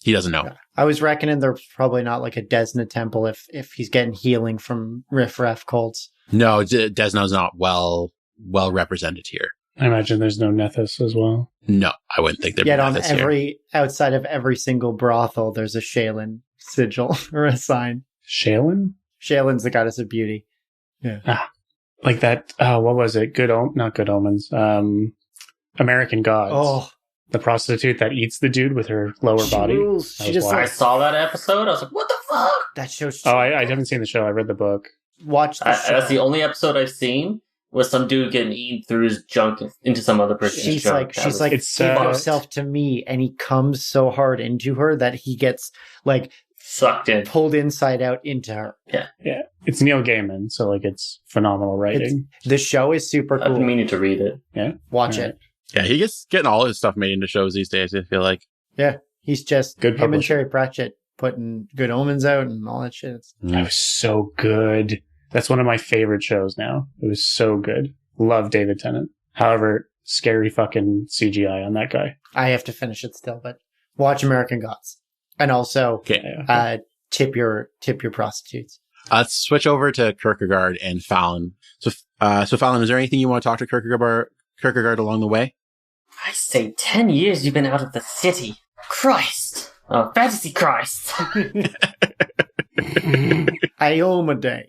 He doesn't know.
I was reckoning there's probably not like a Desna temple if he's getting healing from riffraff cults.
No, Desna's not well represented here.
I imagine there's no Nethys as well.
No, I wouldn't think there'd
Yet
be
on
this here.
outside of every single brothel, there's a Shaylin sigil or a sign.
Shaylin?
Shaylin's the goddess of beauty. Yeah.
Like that. What was it? Not Good Omens. American Gods.
Oh,
The prostitute that eats the dude with her lower body.
rules.
That
She
was
just
wild.
I
like
saw that episode. I was like, what the fuck?
That show's
Oh, I haven't seen the show. I read the book.
watch the show.
That's the only episode I've seen. Was some dude getting eaten through his junk into some other person's
She's
junk.
like,
It's,
give
uh,
yourself to me, and he comes so hard into her that he gets like
sucked in.
pulled inside out into her.
Yeah, it's Neil Gaiman, so like it's phenomenal writing.
The show is super
I've
cool.
been meaning to read it.
Yeah,
Watch
Alright.
it.
Yeah, he gets getting all his stuff made into shows these days, I feel like.
Yeah, he's just
Good
him and
publisher.
Cherry Pratchett putting Good Omens out and all that shit.
That was so good. That's one of my favorite shows now. It was so good. Love David Tennant. However, scary fucking CGI on that guy.
I have to finish it still, but watch American Gods. And also
Okay.
Yeah.
tip your prostitutes.
Let's switch over to Kierkegaard and Fallon. So Fallon, is there anything you want to talk to Kierkegaard along the way?
I say 10 years you've been out of the city. Christ. Oh, fantasy Christ.
Iomade.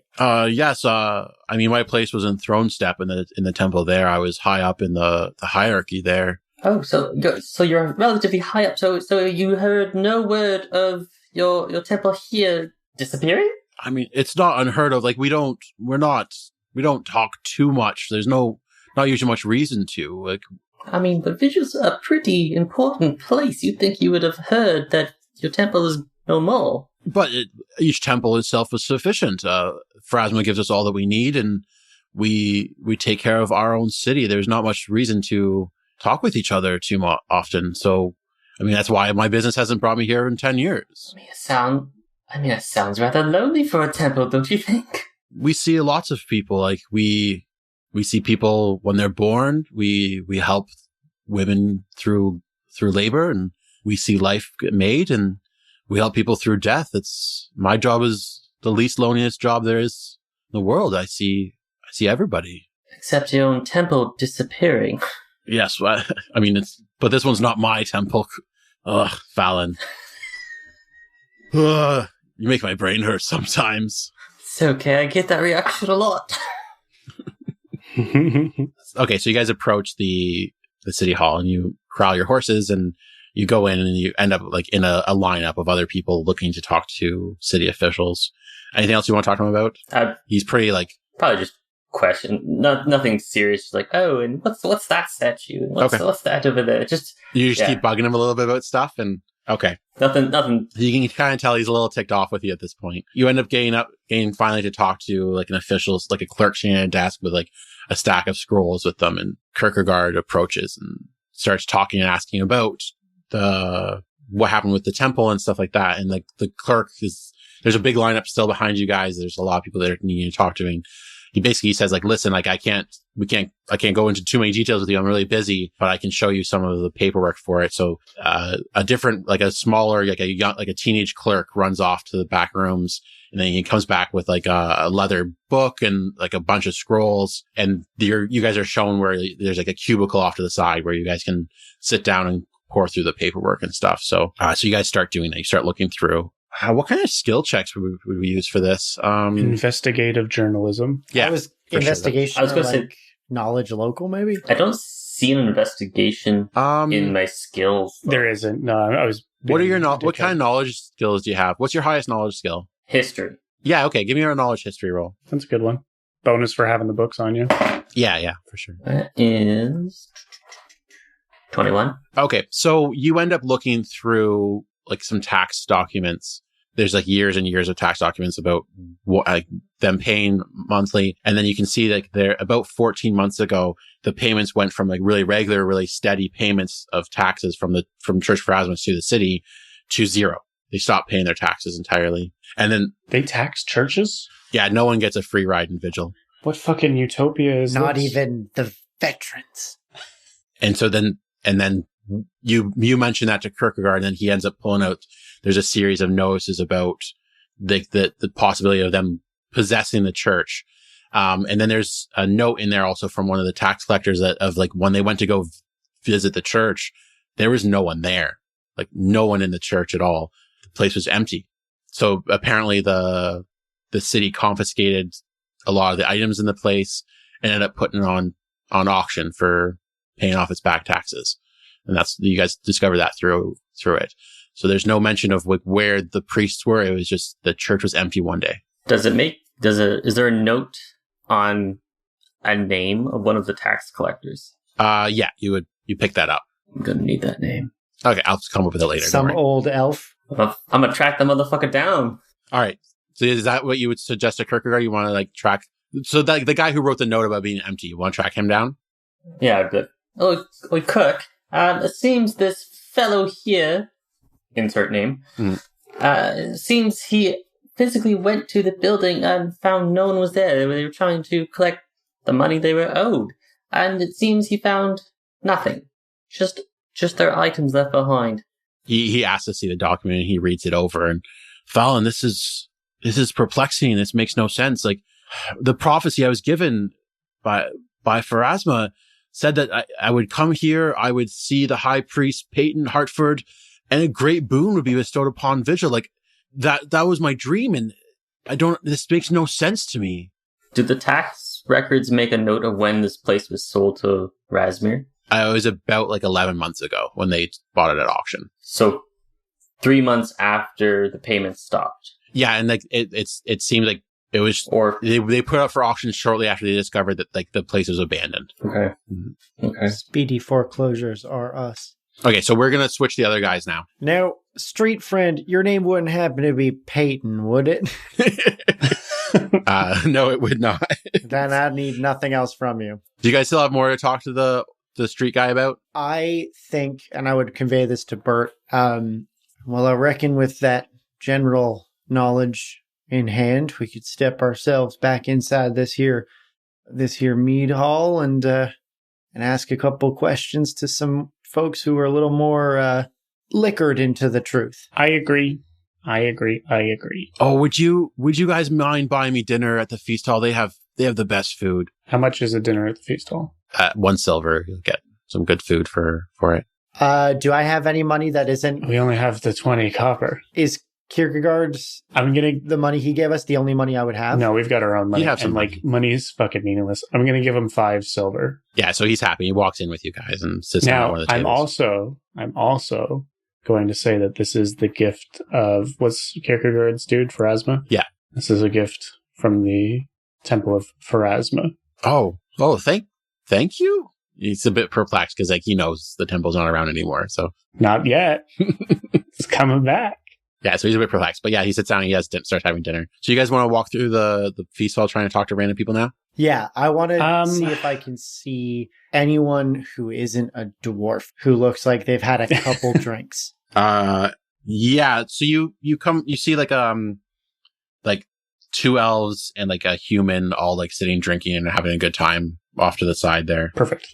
Yes. I mean, my place was in Throne Step in the temple there. I was high up in the hierarchy there.
Oh, so you're relatively high up. So you heard no word of your temple here disappearing?
I mean, it's not unheard of. Like, we don't talk too much. There's not usually much reason to. Like,
I mean, but Vigil's a pretty important place. You'd think you would have heard that your temple is no more.
but each temple itself is sufficient. Pharasma gives us all that we need, and we take care of our own city. There's not much reason to talk with each other too often. So, I mean, that's why my business hasn't brought me here in 10 years.
I mean, it sounds rather lonely for a temple, don't you think?
We see lots of people. Like, we see people when they're born. We help women through labor, and we see life get made, and we help people through death. My job is the least loneliest job there is in the world. I see everybody.
Except your own temple disappearing.
Yes. Well, I mean, but this one's not my temple. Ugh, Fallon. Ugh, you make my brain hurt sometimes.
It's okay, I get that reaction a lot.
Okay, so you guys approach the city hall, and you corral your horses, and you go in, and you end up like in a lineup of other people looking to talk to city officials. Anything else you want to talk to him about? He's pretty like
Probably just question, nothing serious. Just like, oh, and what's that statue? And what's that over there?
you just keep bugging him a little bit about stuff, and okay,
nothing.
you can kind of tell he's a little ticked off with you at this point. You end up getting finally to talk to like an official, like a clerk sitting at a desk with like a stack of scrolls with them, and Kierkegaard approaches and starts talking and asking about what happened with the temple and stuff like that. And like the clerk there's a big lineup still behind you guys. There's a lot of people that are needing to talk to him. He basically says like, listen, like I can't go into too many details with you. I'm really busy, but I can show you some of the paperwork for it. So, a smaller, like a teenage clerk runs off to the back rooms, and then he comes back with like a leather book and like a bunch of scrolls. And you guys are shown where there's like a cubicle off to the side where you guys can sit down and pour through the paperwork and stuff. So you guys start doing that. You start looking through. What kind of skill checks would we use for this?
Investigative journalism.
Yeah,
I was
for
investigation.
Sure. I was gonna say
knowledge local, maybe.
I don't see an investigation in my skills.
There isn't. No, I was.
What kind of knowledge skills do you have? What's your highest knowledge skill?
History.
Yeah, okay. Give me a knowledge history roll.
That's a good one. Bonus for having the books on you.
Yeah, for sure.
That is 21.
Okay, so you end up looking through like some tax documents. There's like years and years of tax documents about them paying monthly. And then you can see that about 14 months ago, the payments went from like really regular, really steady payments of taxes from Church Pharasma to the city to zero. They stopped paying their taxes entirely. And then
They tax churches?
yeah, no one gets a free ride in Vigil.
What fucking utopia is
Not
this?
even the veterans.
And so then you mentioned that to Kierkegaard, and then he ends up pulling out, there's a series of notices about the possibility of them possessing the church. And then there's a note in there also from one of the tax collectors of like when they went to go visit the church, there was no one there, like no one in the church at all. The place was empty. So apparently the city confiscated a lot of the items in the place and ended up putting it on auction for paying off its back taxes. And you guys discover that through it. So there's no mention of like where the priests were. It was just the church was empty one day.
Is there a note on a name of one of the tax collectors?
Yeah, you pick that up.
I'm gonna need that name.
Okay, I'll come up with it later.
Some old elf.
I'm gonna track the motherfucker down.
All right. So is that what you would suggest to Kierkegaard? You want to like track? So the guy who wrote the note about being empty, you want to track him down?
Yeah, good. Oh, Cook. It seems this fellow here, insert name, seems he physically went to the building and found no one was there. They were trying to collect the money they were owed, and it seems he found nothing. Just their items left behind.
He asks to see the document and he reads it over and Fallon, this is perplexing. This makes no sense. Like the prophecy I was given by Pharasma said that I would come here, I would see the high priest Peyton Hartford, and a great boon would be bestowed upon Vigil. Like that was my dream, and this makes no sense to me.
Did the tax records make a note of when this place was sold to Razmir?
It was about like 11 months ago when they bought it at auction.
So 3 months after the payment stopped.
Yeah, and like it seemed like it was, or they put it up for auction shortly after they discovered that like the place was abandoned.
Okay. Okay.
Speedy foreclosures are us.
Okay, so we're gonna switch the other guys now.
Now, street friend, your name wouldn't happen to be Peyton, would it?
No, it would not.
Then I'd need nothing else from you.
Do you guys still have more to talk to the street guy about?
I think, and I would convey this to Bert, well, I reckon with that general knowledge in hand, we could step ourselves back inside this here mead hall and ask a couple questions to some folks who are a little more liquored into the truth.
I agree.
Oh, would you guys mind buying me dinner at the feast hall? They have the best food.
How much is a dinner at the feast hall?
1 silver. You'll get some good food for it.
Do I have any money that isn't?
We only have the 20 copper.
Is Kierkegaard's the money he gave us the only money I would have?
No, we've got our own money.
You have some
and money is fucking meaningless. I'm gonna give him 5 silver.
Yeah, so he's happy. He walks in with you guys and sits down at one of the tables.
I'm also going to say that this is the gift of what's Kierkegaard's dude, Pharasma?
Yeah.
This is a gift from the Temple of Pharasma.
Oh, thank you. He's a bit perplexed because like he knows the temple's not around anymore. So
not yet. It's coming back.
Yeah, so he's a bit perplexed. But yeah, he sits down and starts having dinner. So you guys want to walk through the feast hall trying to talk to random people now?
Yeah, I want to see if I can see anyone who isn't a dwarf who looks like they've had a couple drinks.
Yeah. So you see like 2 elves and like a human all like sitting drinking and having a good time off to the side there.
Perfect.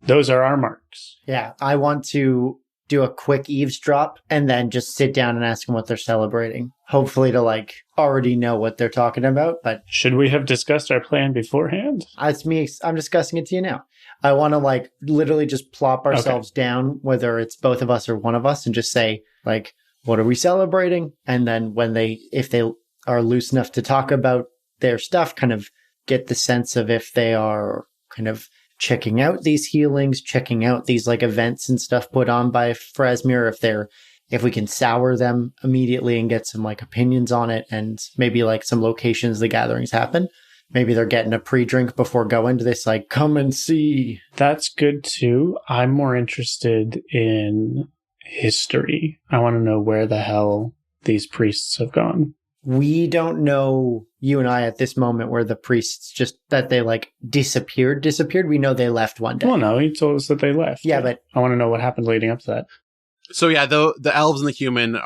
Those are our marks.
Yeah, I want to do a quick eavesdrop and then just sit down and ask them what they're celebrating. Hopefully to like already know what they're talking about, but
should we have discussed our plan beforehand?
It's me. I'm discussing it to you now. I want to like literally just plop ourselves down, whether it's both of us or one of us, and just say like, what are we celebrating? And then if they are loose enough to talk about their stuff, kind of get the sense of if they are kind of checking out these healings, checking out these like events and stuff put on by Pharasma, if we can sour them immediately and get some like opinions on it, and maybe like some locations the gatherings happen. Maybe they're getting a pre-drink before going to this, like, come and see.
That's good too. I'm more interested in history. I want to know where the hell these priests have gone.
We don't know, you and I, at this moment, where the priests just, that they, like, disappeared. We know they left one day.
Well, no, he told us that they left.
Yeah, but
I want to know what happened leading up to that.
So, yeah, the elves and the human,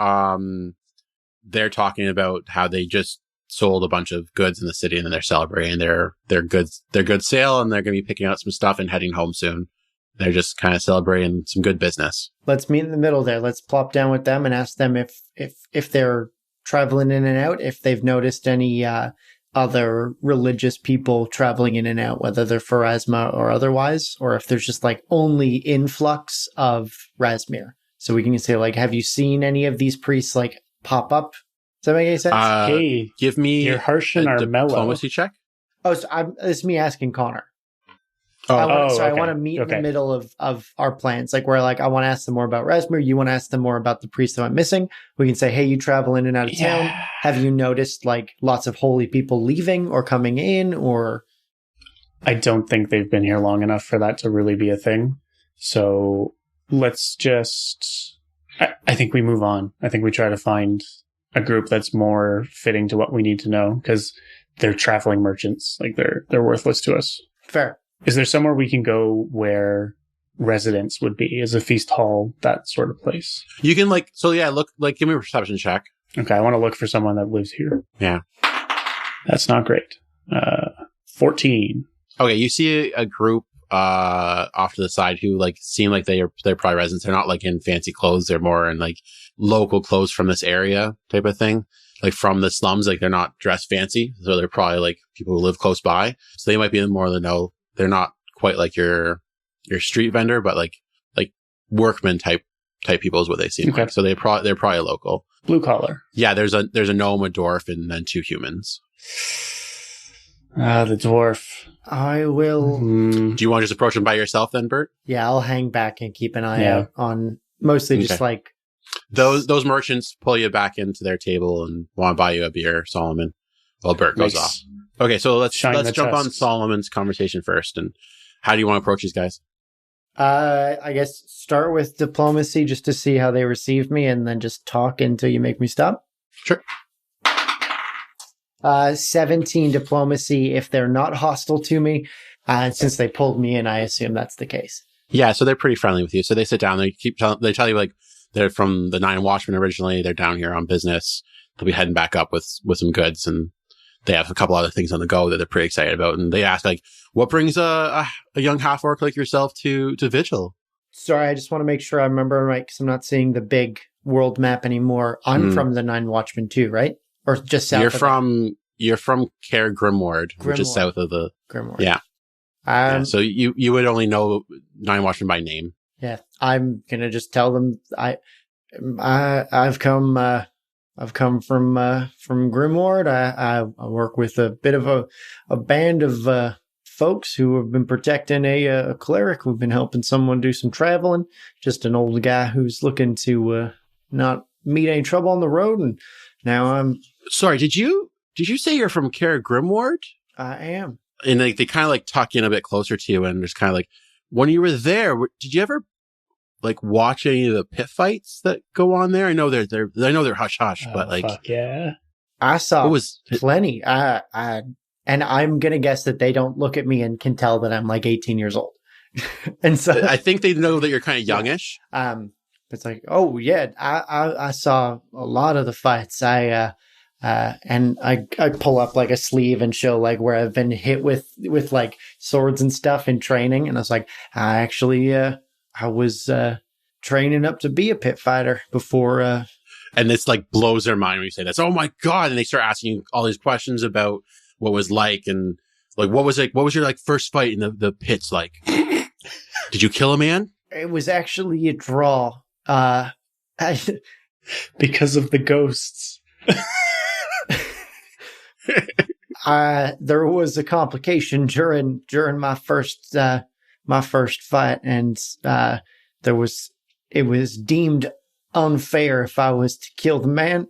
they're talking about how they just sold a bunch of goods in the city and then they're celebrating their good sale, and they're going to be picking out some stuff and heading home soon. They're just kind of celebrating some good business.
Let's meet in the middle there. Let's plop down with them and ask them if they're traveling in and out, if they've noticed any other religious people traveling in and out, whether they're Pharasma or otherwise, or if there's just like only influx of Razmir. So we can say like, have you seen any of these priests like pop up? Does that make any sense?
Hey,
give me
you're harsh and our mellow
diplomacy check.
Oh, so it's me asking Connor. I
okay.
want to meet in the middle of our plans. Like, where like I want to ask them more about Resmer. You want to ask them more about the priest that went missing. We can say, hey, you travel in and out of town. Have you noticed like lots of holy people leaving or coming in? Or
I don't think they've been here long enough for that to really be a thing. So let's just... I think we move on. I think we try to find a group that's more fitting to what we need to know, because they're traveling merchants. Like, they're worthless to us.
Fair.
Is there somewhere we can go where residence would be? Is a feast hall that sort of place?
You can look, give me a perception check.
Okay, I want to look for someone that lives here.
Yeah.
That's not great. 14.
Okay, you see a group off to the side who like seem like they're probably residents. They're not like in fancy clothes. They're more in like local clothes from this area type of thing. Like from the slums, like they're not dressed fancy. So they're probably like people who live close by. So they might be more than no. They're not quite like your street vendor, but like workman type people is what they seem like. So they're probably local.
Blue collar.
Yeah, there's a gnome, a dwarf, and then 2 humans.
The dwarf.
I will.
Do you want to just approach them by yourself then, Bert?
Yeah, I'll hang back and keep an eye out on mostly just like
those merchants pull you back into their table and want to buy you a beer, Solomon. Well, Bert goes off. Okay, so let's jump on Solomon's conversation first. And how do you want to approach these guys?
I guess start with diplomacy just to see how they receive me, and then just talk until you make me stop.
Sure.
17 diplomacy if they're not hostile to me. Since they pulled me in, I assume that's the case.
Yeah, so they're pretty friendly with you. So they sit down. They tell you like they're from the Nine Watchmen originally. They're down here on business. They'll be heading back up with some goods, and they have a couple other things on the go that they're pretty excited about. And they ask like, "What brings a young half orc like yourself to Vigil?" Sorry,
I just want to make sure I remember right, because I'm not seeing the big world map anymore. I'm from the Nine Watchmen too, right? Or just south.
You're from Caer Grimward, which is south of the
Grimward.
Yeah. So you would only know Nine Watchmen by name.
Yeah, I'm gonna just tell them I've come from Grimward. I work with a bit of a band of folks who have been protecting a cleric. We've been helping someone do some traveling. Just an old guy who's looking to not meet any trouble on the road, and now I'm.
Sorry, did you say you're from Caer Grimward?
I am.
And they kind of like tuck in a bit closer to you, and there's kind of like, when you were there, did you ever like watch any of the pit fights that go on there? I know they're hush hush, but like,
fuck yeah,
I saw plenty. And I'm gonna guess that they don't look at me and can tell that I'm like 18 years old, and so
I think they know that you're kind of youngish.
It's like, oh yeah, I saw a lot of the fights. And I pull up like a sleeve and show like where I've been hit with like swords and stuff in training. And I was like, I was training up to be a pit fighter before.
And this like blows their mind when you say this. Oh my God. And they start asking you all these questions about what was like, and like, what was your like first fight in the pits like? Did you kill a man?
It was actually a draw.
Because of the ghosts.
There was a complication during my first fight, and it was deemed unfair if I was to kill the man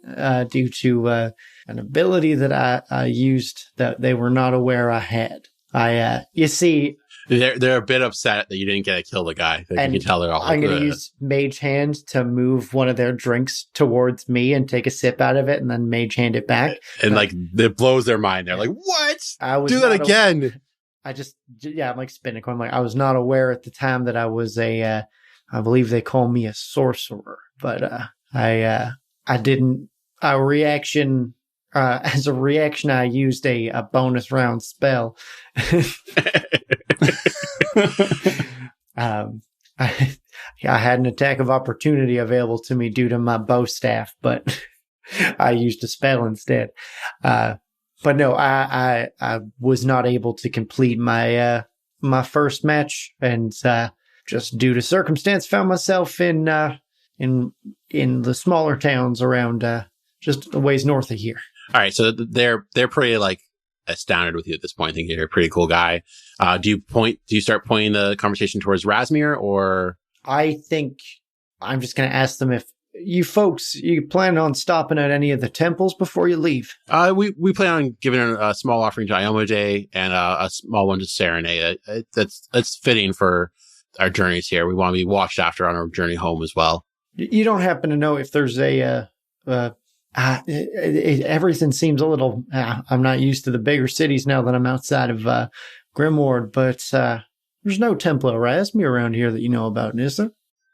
due to an ability that I used that they were not aware I had. You see,
they're a bit upset that you didn't get to kill the guy. You can tell they're all.
I'm going to use Mage Hand to move one of their drinks towards me and take a sip out of it, and then Mage Hand it back.
And like it blows their mind. They're like, "What? Do that again?"
I'm like spinning. I'm like, I was not aware at the time that I was I believe they call me a sorcerer, but I didn't. As a reaction, I used a bonus round spell. I had an attack of opportunity available to me due to my bow staff, but I used a spell instead. But no, I was not able to complete my first match, and just due to circumstance, found myself in the smaller towns around just a ways north of here.
All right, so they're pretty like astounded with you at this point. I think you're a pretty cool guy. Do you start pointing the conversation towards Razmir, or?
I think I'm just going to ask them if you folks, you plan on stopping at any of the temples before you leave?
We plan on giving a small offering to Iomade and a small one to Serene. That's fitting for our journeys here. We want to be watched after on our journey home as well.
You don't happen to know if there's everything seems a little, I'm not used to the bigger cities now that I'm outside of Grimward, but there's no Temple of Pharasma around here that you know about, is there?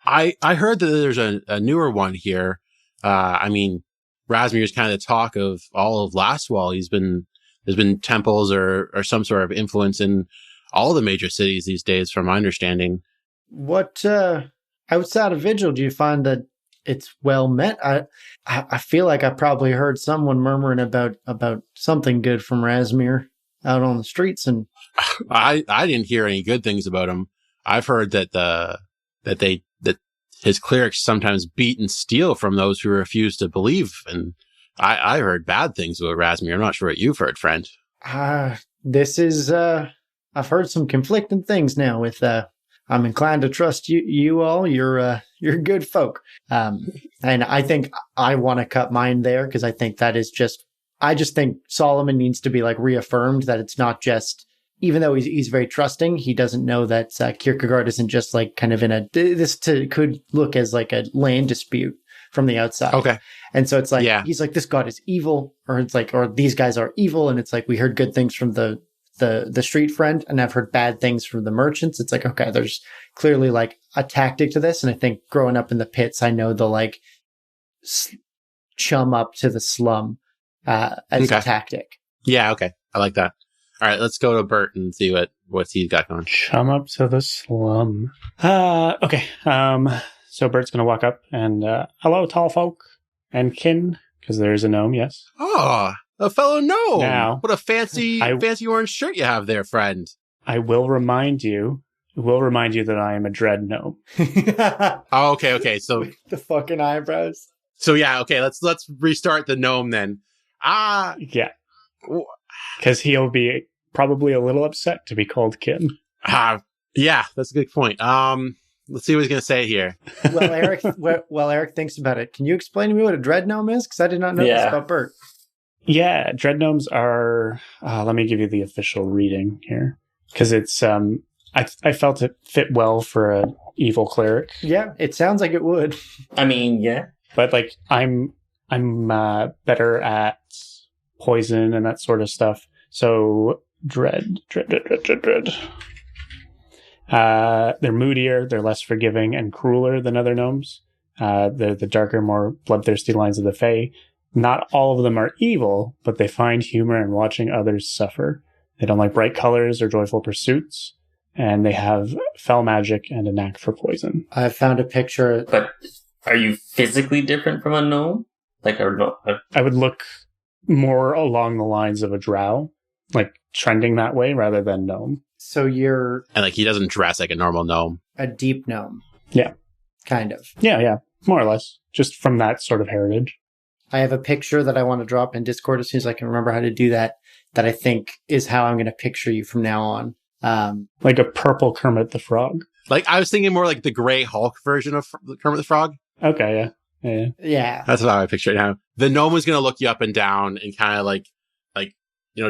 I heard that there's a newer one here. I mean, Razmir's kind of the talk of all of Lastwall. There's been temples or some sort of influence in all the major cities these days, from my understanding.
What, outside of Vigil, do you find that it's well met? I feel like I probably heard someone murmuring about something good from Razmir out on the streets, and
I didn't hear any good things about him. I've heard that his clerics sometimes beat and steal from those who refuse to believe, and I heard bad things about Razmir. I'm not sure what you've heard, friend.
This is I've heard some conflicting things now. With I'm inclined to trust you all. You're good folk, and I think I want to cut mine there because I think that is I just think Solomon needs to be like reaffirmed that it's not just. Even though he's very trusting, he doesn't know that Kierkegaard isn't just like kind of could look as like a land dispute from the outside.
Okay.
And so it's like, He's like, this god is evil, or it's like, or these guys are evil. And it's like, we heard good things from the street friend, and I've heard bad things from the merchants. It's like, okay, there's clearly like a tactic to this. And I think growing up in the pits, I know the like chum up to the slum as a tactic.
Yeah. Okay. I like that. All right, let's go to Bert and see what he's got going.
Chum up to the slum. Okay. So Bert's going to walk up and, hello, tall folk and kin, because there's a gnome, yes.
Oh, a fellow gnome.
Now,
what a fancy orange shirt you have there, friend.
I will remind you that I am a dread gnome.
Oh, okay. So
with the fucking eyebrows.
So yeah, okay, let's restart the gnome then.
Yeah. Because he'll be probably a little upset to be called kin.
Yeah, that's a good point. Let's see what he's going to say here.
Well, Eric thinks about it. Can you explain to me what a dread gnome is? Because I did not know this about Bert.
Yeah, dread gnomes are... let me give you the official reading here. Because it's... I felt it fit well for an evil cleric.
Yeah, it sounds like it would.
I mean, yeah.
But, like, I'm better at poison and that sort of stuff. So dread. They're moodier, they're less forgiving and crueler than other gnomes. They're the darker, more bloodthirsty lines of the Fae. Not all of them are evil, but they find humor in watching others suffer. They don't like bright colors or joyful pursuits, and they have fell magic and a knack for poison.
I found a picture.
But are you physically different from a gnome? Like
I would look more along the lines of a drow, like trending that way rather than gnome.
So you're...
And like he doesn't dress like a normal gnome.
A deep gnome.
Yeah.
Kind of.
Yeah. More or less. Just from that sort of heritage.
I have a picture that I want to drop in Discord as soon as I can remember how to do that I think is how I'm going to picture you from now on.
Like a purple Kermit the Frog.
Like I was thinking more like the gray Hulk version of Kermit the Frog.
Okay, yeah.
Yeah.
That's how I picture it now. The gnome is going to look you up and down and kind of like,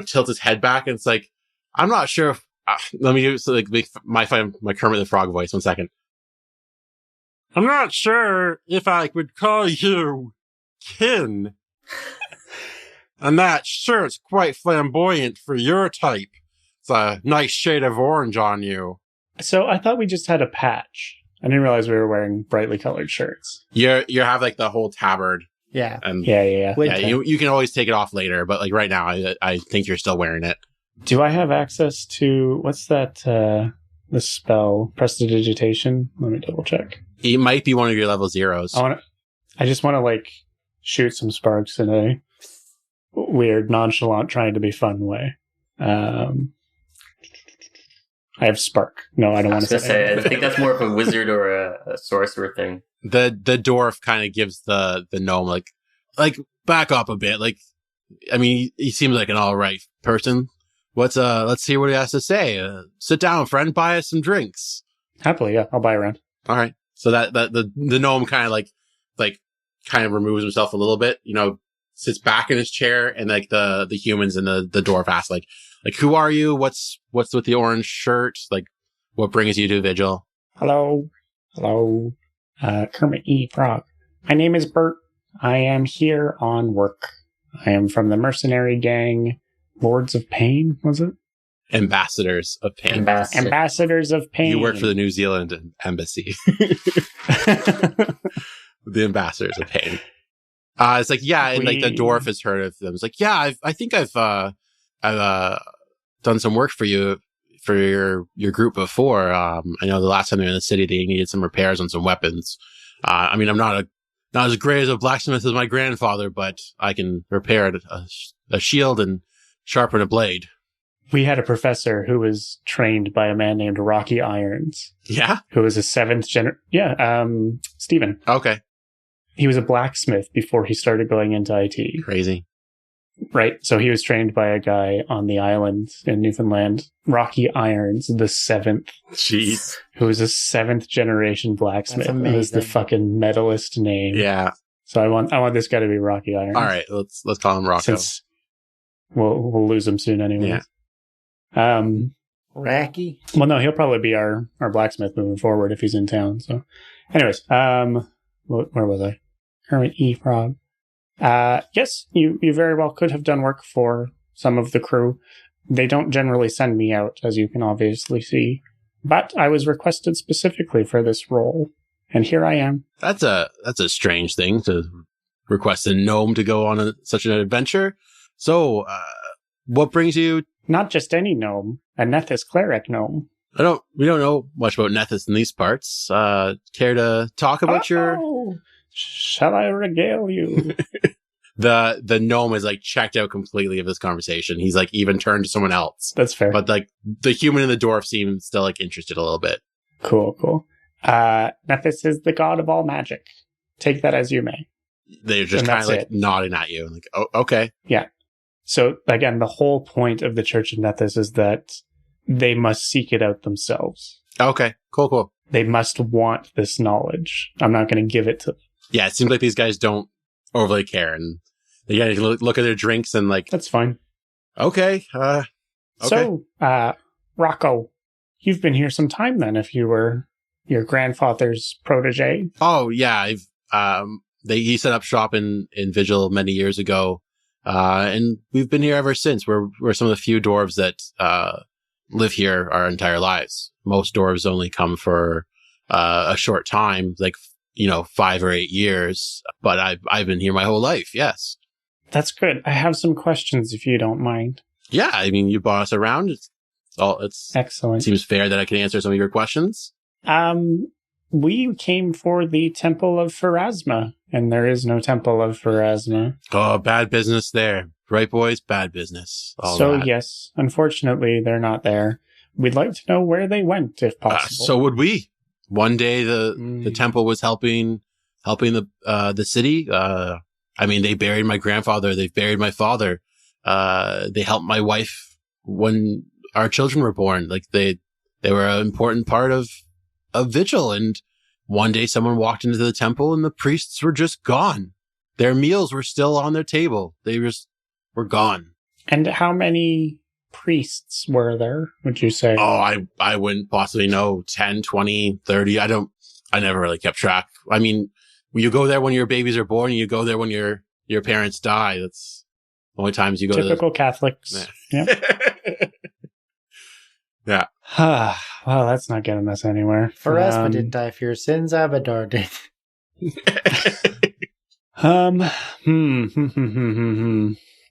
tilt his head back. And it's like, I'm not sure if, let me do my Kermit the Frog voice. 1 second. I'm not sure if I would call you kin. And that shirt's quite flamboyant for your type. It's a nice shade of orange on you.
So I thought we just had a patch. I didn't realize we were wearing brightly colored shirts.
You have like the whole tabard.
Yeah.
And
Yeah.
You can always take it off later, but like right now, I think you're still wearing it.
Do I have access to what's that? The spell prestidigitation. Let me double check.
It might be one of your level zeros.
I just want to like shoot some sparks in a weird, nonchalant, trying to be fun way. I have spark. No, I don't want to
say. I think that's more of a wizard or a sorcerer thing.
The dwarf kind of gives the gnome like back up a bit. Like I mean, he seems like an all right person. Let's hear what he has to say. Sit down, friend. Buy us some drinks.
Happily, yeah. I'll buy a round.
All right. So that the gnome kind of like kind of removes himself a little bit, sits back in his chair, and like the humans and the dwarf ask like who are you? What's with the orange shirt? Like, what brings you to Vigil?
Hello. Kermit E. Frog. My name is Bert. I am here on work. I am from the mercenary gang, Lords of Pain, was it?
Ambassadors of Pain.
Ambassadors of Pain.
You work for the New Zealand embassy. The Ambassadors of Pain. It's like, yeah, and like the dwarf has heard of them. It's like, yeah, I think I've done some work for you, for your group before. I know the last time they were in the city, they needed some repairs on some weapons. I mean, I'm not as great as a blacksmith as my grandfather, but I can repair a shield and sharpen a blade.
We had a professor who was trained by a man named Rocky Irons.
Yeah?
Who was a 7th Stephen.
Okay.
He was a blacksmith before he started going into IT.
Crazy.
Right. So he was trained by a guy on the island in Newfoundland, Rocky Irons, the 7th.
Jeez.
Who was a 7th generation blacksmith. That was the fucking medalist name.
Yeah.
So I want this guy to be Rocky Irons.
All right. Let's call him Rocco.
Since we'll lose him soon anyway. Yeah.
Racky?
Well, no, he'll probably be our blacksmith moving forward if he's in town. So, anyways, where was I? Kermit E. Frog. Yes, you very well could have done work for some of the crew. They don't generally send me out, as you can obviously see. But I was requested specifically for this role, and here I am.
That's a strange thing to request a gnome to go on such an adventure. So, what brings you?
Not just any gnome, a Nethys cleric gnome.
We don't know much about Nethys in these parts. Care to talk about your?
Shall I regale you?
The gnome is like checked out completely of this conversation. He's like even turned to someone else.
That's fair.
But like the human and the dwarf seem still like interested a little bit.
Cool. Nethys is the god of all magic. Take that as you may.
They're just kind of like nodding at you. Like, oh, okay.
Yeah. So again, the whole point of the Church of Nethys is that they must seek it out themselves.
Okay. Cool.
They must want this knowledge. I'm not going to give it to them.
Yeah, it seems like these guys don't overly care, and they gotta look at their drinks and like.
That's fine.
Okay.
So, Rocco, you've been here some time then. If you were your grandfather's protege.
Oh yeah, he set up shop in Vigil many years ago, and we've been here ever since. We're some of the few dwarves that live here our entire lives. Most dwarves only come for a short time, like 5 or 8 years, but I've been here my whole life. Yes.
That's good. I have some questions if you don't mind.
Yeah. I mean, you brought us around. It's
excellent.
It seems fair that I can answer some of your questions.
We came for the Temple of Pharasma, and there is no Temple of Pharasma.
Oh, bad business there. Right, boys? Bad business.
Yes, unfortunately, they're not there. We'd like to know where they went, if possible.
So would we. One day, the temple was helping the city. I mean, they buried my grandfather. They've buried my father. They helped my wife when our children were born. Like they were an important part of Vigil. And one day, someone walked into the temple, and the priests were just gone. Their meals were still on their table. They just were gone.
And how many priests were there, would you say?
Oh, I wouldn't possibly know. 10, 20, 30. I never really kept track. I mean, you go there when your babies are born, and you go there when your parents die. That's the only times you go.
Typical Catholics. Yeah.
Yeah.
Well, that's not getting us anywhere.
Pharasma didn't die for your sins. Abadar did.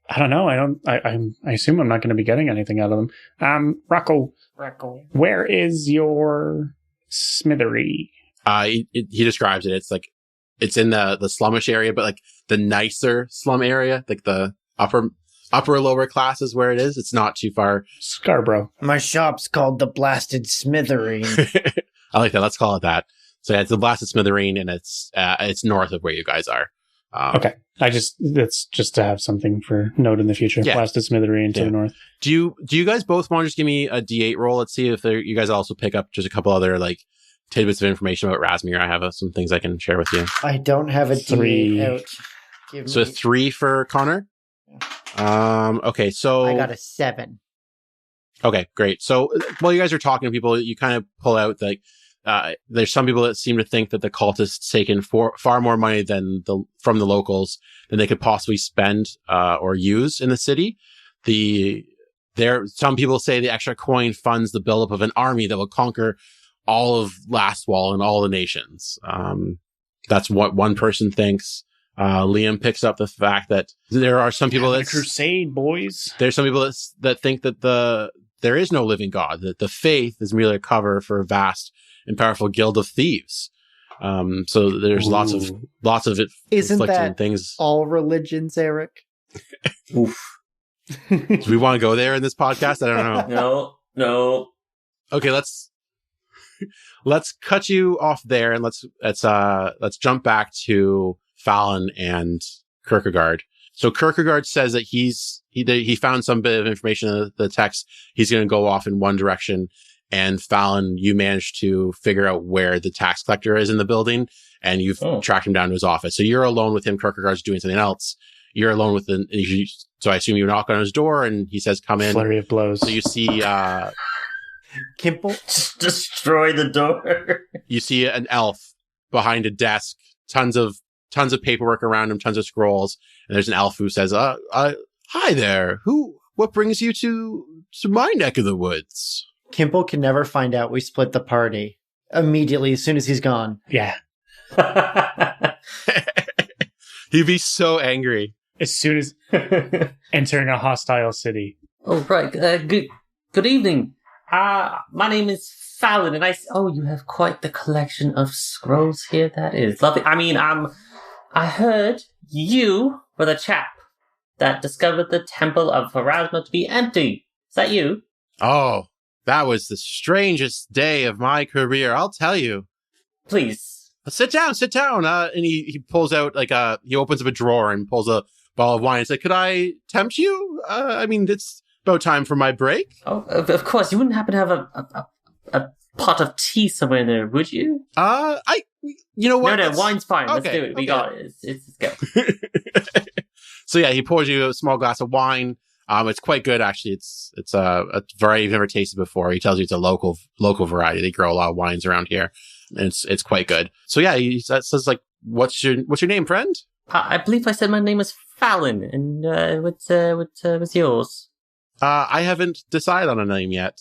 I don't know. I assume I'm not going to be getting anything out of them. Rocco, where is your smithery?
He describes it. It's like, it's in the slumish area, but like the nicer slum area, like the upper lower class is where it is. It's not too far.
Scarborough.
My shop's called the Blasted Smithereen.
I like that. Let's call it that. So yeah, it's the Blasted Smithereen, and it's north of where you guys are.
Okay. That's just to have something for note in the future.
Yeah.
Blasted Smithereen to the north.
Do you guys both want to just give me a D8 roll? Let's see if you guys also pick up just a couple other like tidbits of information about Rasmir. I have some things I can share with you.
I don't have a
3.
D8 out. Give
So
me...
3 for Connor. Okay, so
I got a 7.
Okay, great. So while you guys are talking to people, you kind of pull out like there's some people that seem to think that the cultists taken far more money than from the locals than they could possibly spend or use in the city. Some people say the extra coin funds the buildup of an army that will conquer all of Lastwall and all the nations. That's what one person thinks. Liam picks up the fact that there are some people that
crusade, boys.
There's some people that think that there is no living God, that the faith is merely a cover for a vast and powerful guild of thieves. So there's lots of it.
Isn't that
things?
All religions, Eric?
Oof.
Do we want to go there in this podcast? I don't know.
No.
Okay, let's cut you off there and let's jump back to Fallon and Kierkegaard. So Kierkegaard says that he found some bit of information in the text. He's going to go off in one direction. And Fallon, you managed to figure out where the tax collector is in the building, and you've tracked him down to his office. So you're alone with him. Kierkegaard's doing something else. You're alone with him. So I assume you knock on his door, and he says, "Come in."
Flurry of blows.
So you see,
Kimple,
just destroy the door.
You see an elf behind a desk, tons of paperwork around him, tons of scrolls, and there's an elf who says, "Hi there. What brings you to my neck of the woods?"
Kimple can never find out we split the party immediately as soon as he's gone.
Yeah.
He'd be so angry.
As soon as entering a hostile city.
Oh, right. Good evening. My name is Fallon, and you have quite the collection of scrolls here. That is lovely. I mean, I heard you were the chap that discovered the Temple of Pharasma to be empty. Is that you?
Oh, that was the strangest day of my career, I'll tell you.
Please.
Sit down. And he pulls out, he opens up a drawer and pulls a bottle of wine. He's like, could I tempt you? I mean, it's about time for my break.
Oh, of course. You wouldn't happen to have a pot of tea somewhere in there, would you?
You know what?
No, wine's fine. Let's
Okay,
do it. We got it. Let's go.
So yeah, he pours you a small glass of wine. It's quite good, actually. It's a variety you've never tasted before. He tells you it's a local variety. They grow a lot of wines around here, and it's quite good. So yeah, he says like, what's your name, friend?
I believe I said my name was Fallon, and what's yours?
I haven't decided on a name yet.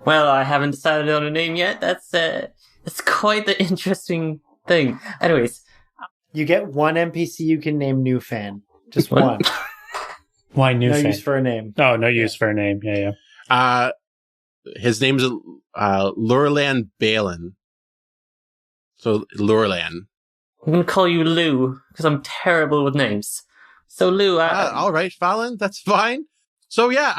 Well, I haven't decided on a name yet. That's quite the interesting thing. Anyways,
you get one NPC you can name new fan. Just one.
Why new fan?
No use for a name.
Oh, no use for a name. Yeah.
His name's Lurlan Balin. So Lurlan.
I'm gonna call you Lou because I'm terrible with names. So Lou,
all right, Fallon, that's fine. So yeah,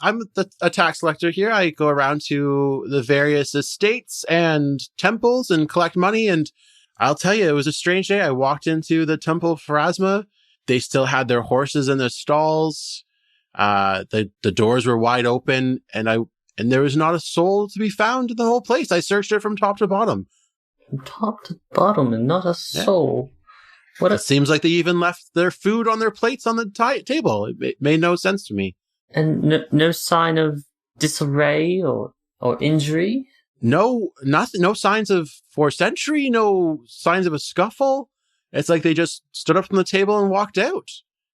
I'm a tax collector here. I go around to the various estates and temples and collect money. And I'll tell you, it was a strange day. I walked into the Temple of Pharasma. They still had their horses in their stalls. The doors were wide open, and there was not a soul to be found in the whole place. I searched it from top to bottom.
From top to bottom, and not a soul.
Yeah. It seems like they even left their food on their plates on the table. It made no sense to me.
And no sign of disarray or injury?
No, nothing. No signs of forced entry. No signs of a scuffle. It's like they just stood up from the table and walked out.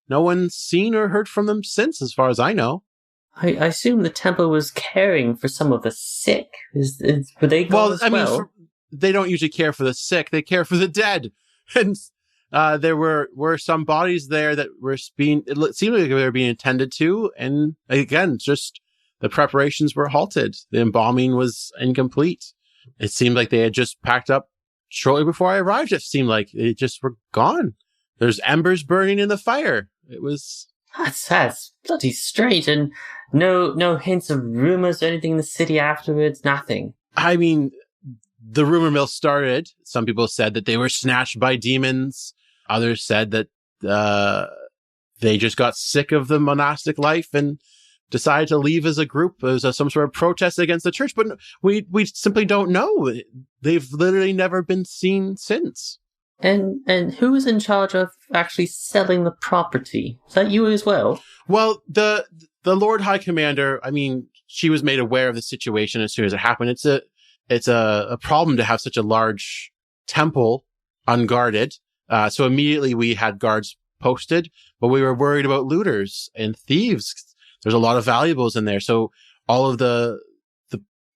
No one's seen or heard from them since, as far as I know.
I assume the temple was caring for some of the sick. Were they gone as well?
They don't usually care for the sick. They care for the dead. And there were some bodies there that were it seemed like they were being attended to. And again, just the preparations were halted. The embalming was incomplete. It seemed like they had just packed up shortly before I arrived. It seemed like they just were gone. There's embers burning in the fire. It was...
That's bloody strange. And no hints of rumors or anything in the city afterwards? Nothing.
I mean, the rumor mill started. Some people said that they were snatched by demons. Others said that they just got sick of the monastic life and decided to leave as a group as some sort of protest against the church. But we simply don't know. They've literally never been seen since.
And who is in charge of actually selling the property? Is that you as well?
Well, the Lord High Commander, I mean, she was made aware of the situation as soon as it happened. It's a problem to have such a large temple unguarded. So immediately we had guards posted, but we were worried about looters and thieves. There's a lot of valuables in there. So all of the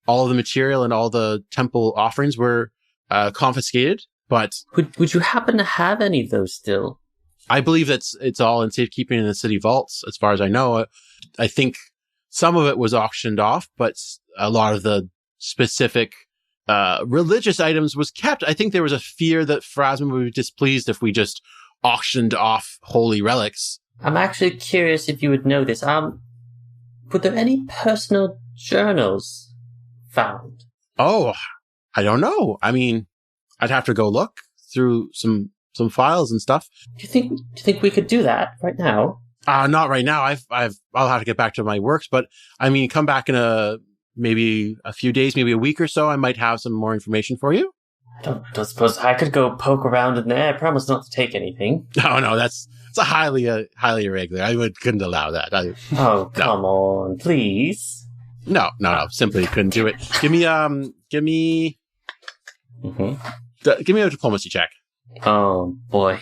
material and all the temple offerings were confiscated. But
would you happen to have any of those still?
I believe it's all in safekeeping in the city vaults, as far as I know. I think some of it was auctioned off, but a lot of the specific religious items was kept. I think there was a fear that Pharasma would be displeased if we just auctioned off holy relics.
I'm actually curious if you would know this. Were there any personal journals found?
Oh, I don't know. I mean, I'd have to go look through some files and stuff.
Do you think we could do that right now?
Not right now. I'll have to get back to my works, but I mean, come back in maybe a few days, maybe a week or so. I might have some more information for you.
I don't suppose I could go poke around in there. I promise not to take anything.
No, it's a highly irregular. I couldn't allow that.
Come on, please.
No, simply couldn't do it. Give me give me a diplomacy check.
Oh boy.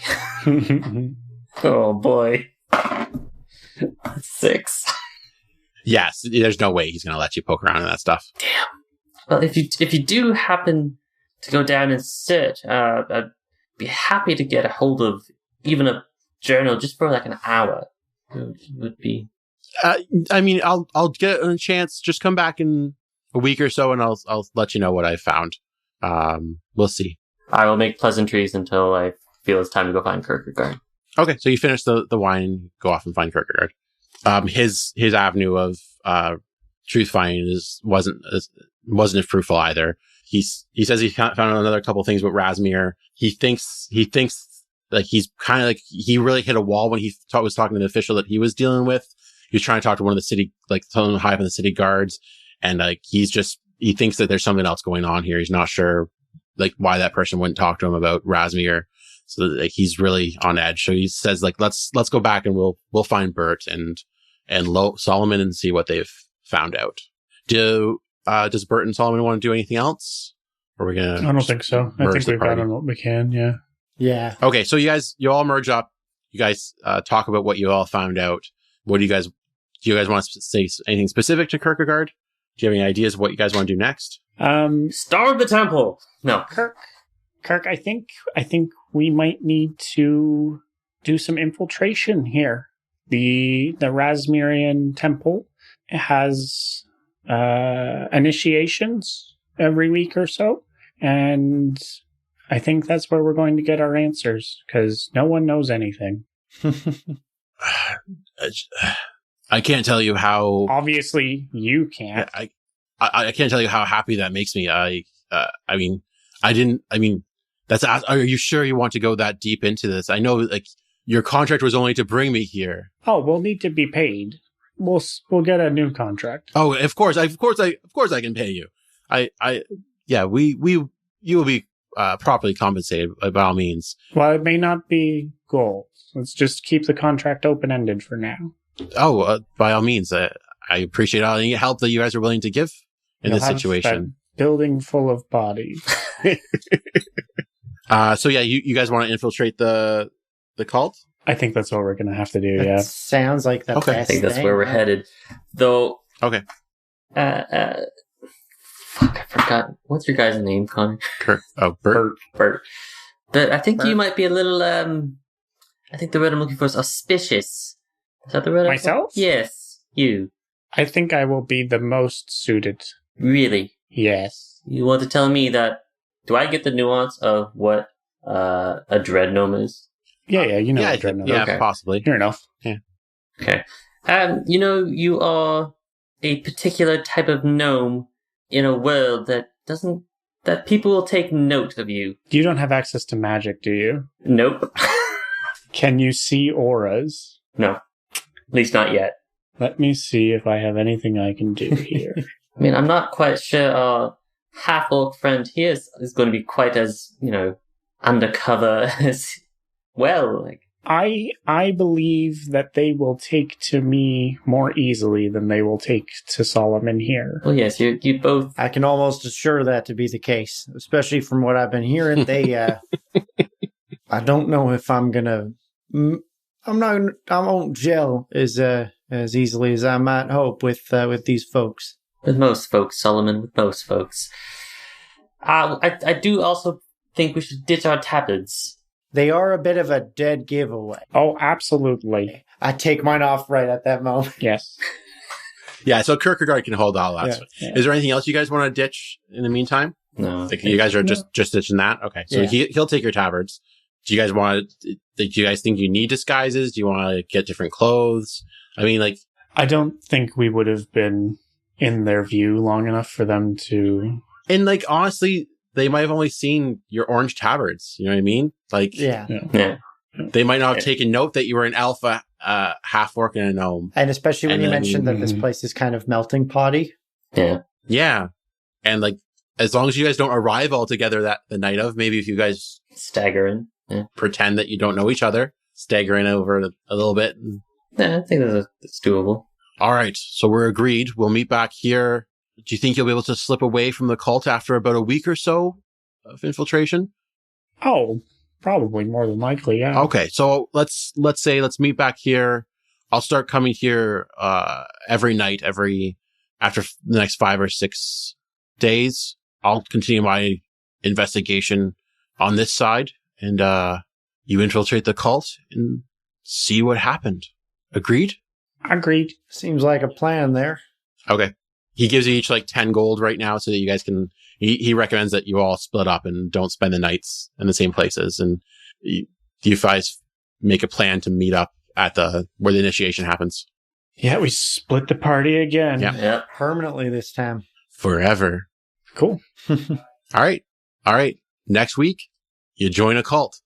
Oh boy. 6.
Yes, there's no way he's going to let you poke around in that stuff.
Damn. Well, if you do happen to go down and search, I'd be happy to get a hold of even a journal just for like an hour. It would be.
I mean, I'll get a chance. Just come back in a week or so, and I'll let you know what I found. We'll see.
I will make pleasantries until I feel it's time to go find Kierkegaard.
Okay, so you finish the wine and go off and find Kierkegaard. His avenue of truth finding wasn't as fruitful either. He says he found another couple things about Razmir. He thinks like he's kind of like he really hit a wall when he was talking to the official that he was dealing with. He was trying to talk to one of the city, like someone high up in the city guards, and like he thinks that there's something else going on here. He's not sure like why that person wouldn't talk to him about Razmir. So like he's really on edge. So he says like let's go back and we'll find Bert and Solomon and see what they've found out. Does Bert and Solomon want to do anything else? Or are we gonna?
I don't think so. I think we've done what we can. Yeah.
Yeah.
Okay, so you all merge up. You guys talk about what you all found out. What do you guys want to say anything specific to Kierkegaard? Do you have any ideas of what you guys want to do next?
Starve the temple. No,
Kirk. I think we might need to do some infiltration here. The Razmirian temple has initiations every week or so, and I think that's where we're going to get our answers because no one knows anything.
I can't tell you how.
Obviously, you can't.
I can't tell you how happy that makes me. Are you sure you want to go that deep into this? I know, like, your contract was only to bring me here.
Oh, we'll need to be paid. We'll get a new contract.
Oh, of course I can pay you. You will be properly compensated by all means.
Well, it may not be gold. Let's just keep the contract open-ended for now.
Oh, by all means. I appreciate all the help that you guys are willing to give in this situation.
Building full of bodies.
So yeah, you guys want to infiltrate the cult?
I think that's what we're going to have to do.
That sounds like the best
I think that's
thing,
where we're headed. Though.
Okay.
Fuck, I forgot. What's your guy's name, Connor?
Kurt. Oh, Bert.
Bert. But I think you might be a little, I think the word I'm looking for is auspicious. Is that the word?
Myself?
Yes, you.
I think I will be the most suited.
Really?
Yes.
You want to tell me that, do I get the nuance of what a dread gnome is?
Yeah, you know what a dread gnome is.
Yeah,
Okay.
possibly.
Near enough.
Yeah.
Okay. You are a particular type of gnome in a world that people will take note of you.
You don't have access to magic, do you?
Nope.
Can you see auras?
No. At least not yet.
Let me see if I have anything I can do here.
I mean, I'm not quite sure our half-orc friend here is going to be quite as, undercover as well. Like,
I believe that they will take to me more easily than they will take to Solomon here.
well, yes, you both.
I can almost assure that to be the case, especially from what I've been hearing. They, I don't know if I'm gonna. I won't gel as easily as I might hope with these folks.
With most folks, Solomon. With most folks. I do also think we should ditch our tabards.
They are a bit of a dead giveaway.
Oh, absolutely.
I take mine off right at that moment.
Yes.
Yeah, so Kierkegaard can hold all that.
Yeah.
Is there anything else you guys want to ditch in the meantime?
No.
Like, you guys are just ditching that? Okay, so
Yeah.
he'll take your tabards. Do you guys want to... Do you guys think you need disguises? Do you want to get different clothes? I mean, like...
I don't think we would have been in their view long enough for them to...
And, like, honestly, they might have only seen your orange tabards. You know what I mean? Like,
Yeah.
they might not have taken note that you were an alpha, half-orc and a gnome.
And especially when
And
you
then-
mentioned that this place is kind of melting potty.
Yeah.
Yeah. And, like, as long as you guys don't arrive all together the night of, maybe if you guys
Staggering. Yeah.
pretend that you don't know each other, stagger in over a little bit.
Yeah, I think that's doable.
All right. So we're agreed. We'll meet back here. Do you think you'll be able to slip away from the cult after about a week or so of infiltration?
Oh, probably more than likely, yeah.
Okay. So let's meet back here. I'll start coming here, every night, after the next 5 or 6 days. I'll continue my investigation on this side, and, you infiltrate the cult and see what happened. Agreed?
Agreed.
Seems like a plan there.
Okay. He gives you each like 10 gold right now so that you guys can, he recommends that you all split up and don't spend the nights in the same places. And you guys make a plan to meet up at where the initiation happens.
Yeah, we split the party again.
Yeah.
Yep.
Permanently this time.
Forever.
Cool.
All right. Next week, you join a cult.